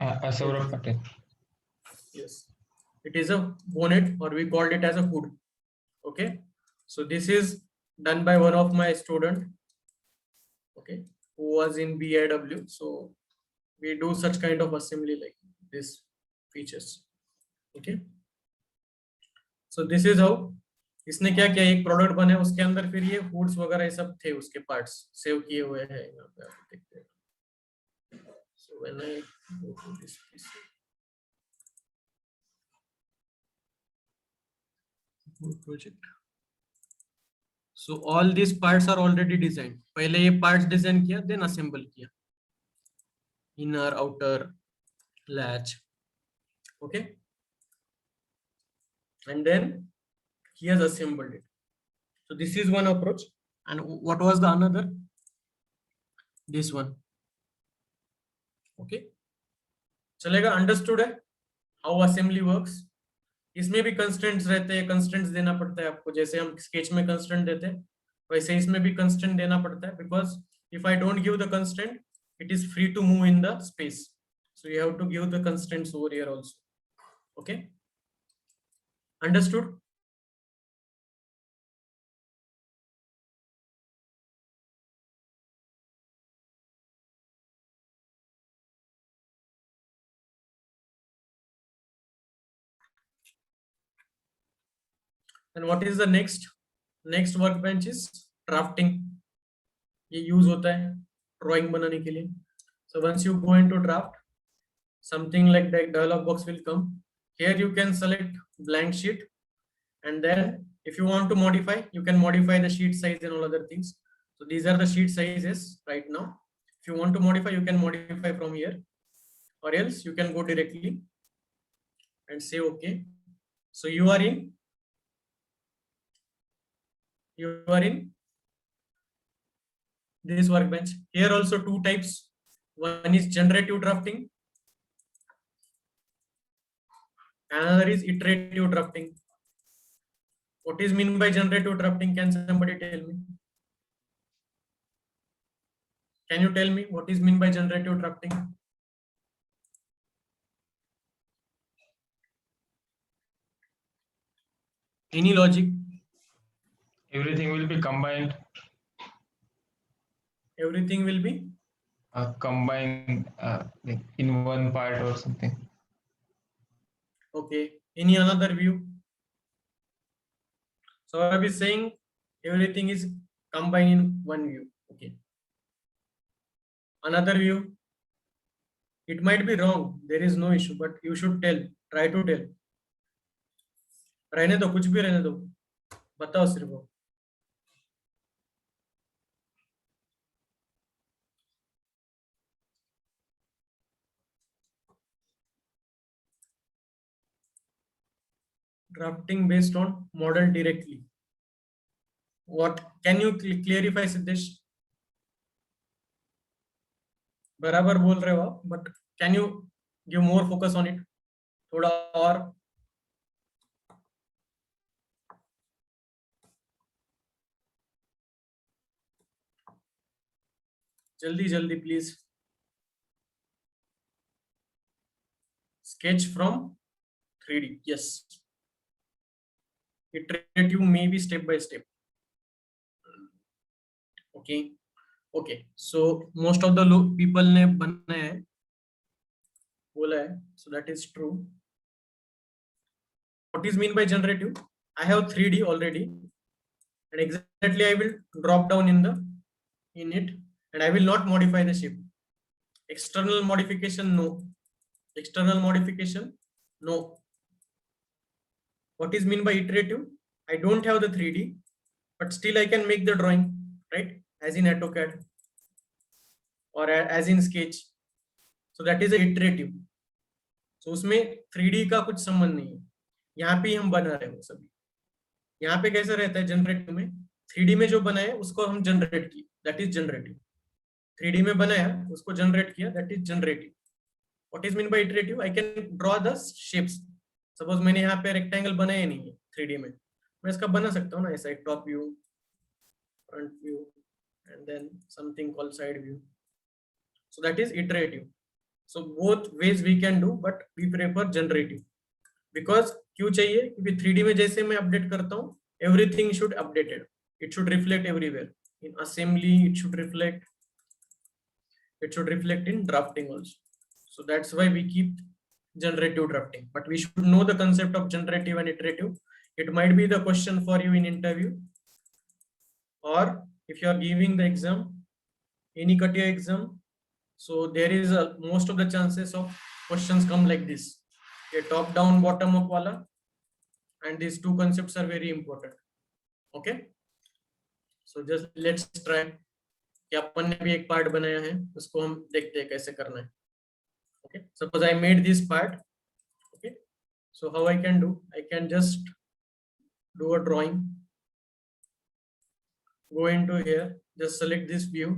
Saurabh Patel. Yes, it is a bonnet, or we called it as a hood. Okay, so this is done by one of my student. Okay, who was in BIW. So we do such kind of assembly like this features. Okay, so this is how इसने क्या किया, एक product बने उसके अंदर फिर ये hoods वगैरह ये सब थे उसके पार्ट्स सेव किए हुए हैं यहाँ पे आप देखते हैं. So when I go to this piece, project, so all these parts are already designed. पहले ये parts design किया, then assemble किया, inner outer latch. Okay, and then he has assembled it. So this is one approach. And what was the another? This one. Okay, चलेगा? Understood है how assembly works? इसमें भी constraints रहते हैं, constraints देना पड़ता है आपको, जैसे हम sketch में constraint देते हैं वैसे इसमें भी constraint देना पड़ता है, because if I don't give the constraint, it is free to move in the space. So you have to give the constraints over here also. Okay, understood? And what is the next workbench is drafting. ये use होता है drawing बनाने के लिए. So once you go into draft, something like that dialog box will come. Here you can select blank sheet, and then if you want to modify, you can modify the sheet size and all other things. So these are the sheet sizes right now. If you want to modify, you can modify from here, or else you can go directly and say okay. So you are in this workbench. Here also two types. One is generative drafting, another is iterative drafting. What is mean by generative drafting? Can somebody tell me? Can you tell me what is mean by generative drafting? Any logic? Everything will be combined. Everything will be Combined like in one part or something. okay. Any another view? So I will be saying everything is combined in one view. Okay. Another view. It might be wrong. There is no issue, but you should tell. Try to tell. रहने दो, कुछ भी रहने दो. बताओ सिर्फ वो. Drafting based on model directly. What can you clarify, Siddesh? बराबर बोल रहे हो आप, but can you give more focus on it? थोड़ा और. जल्दी जल्दी please. Sketch from 3D. Yes. Iterative maybe step by step. Okay. Okay. So most of the people ने बनाया है, बोला है. So that is true. What is mean by generative? I have 3D already, and exactly I will drop down in it, and I will not modify the shape. External modification, no. External modification, no. What is mean by iterative? I don't have the 3D, but still I can make the drawing, right? As in AutoCAD. or as in sketch. So that is a iterative. So उसमें 3D का कुछ संबंध नहीं है, यहाँ पे हम बना रहे हैं सभी. यहाँ पे कैसा रहता है जनरेटिव में, 3D में जो बनाया उसको हम जनरेट किए, दैट इज जनरेटिव. 3D में बनाया उसको जनरेट किया, that is generative. What is mean by iterative? I can draw the shapes. Suppose मैंने यहाँ पे रेक्टेंगल बनाया नहीं है 3D में, मैं इसका बना सकता हूँ ना ऐसा, एक top view, front view, and then something called side view. So that is iterative. So both ways we can do, but we prefer generative. Because क्यों चाहिए? क्योंकि 3D में जैसे मैं अपडेट करता हूँ, everything should updated. It should reflect everywhere. In assembly, it should reflect. It should reflect in drafting also. So that's why we keep generative drafting. But we should know the concept of generative and iterative. It might be the question for you in interview, or if you are giving the exam, any CATIA exam. So there is most of the chances of questions come like this, a top down bottom up wala, and these two concepts are very important. Okay, so just let's try. कि अपन ने भी एक part बनाया है, उसको हम देखते हैं कैसे करना है. Okay, suppose I made this part. Okay, so how I can do? I can just do a drawing. Go into here, just select this view,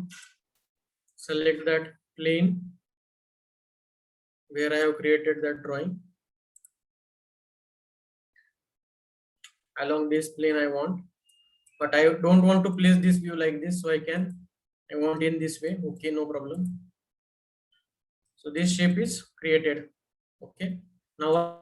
select that plane where I have created that drawing. Along this plane I want, but I don't want to place this view like this, so I want in this way. Okay, no problem. So this shape is created. Okay, now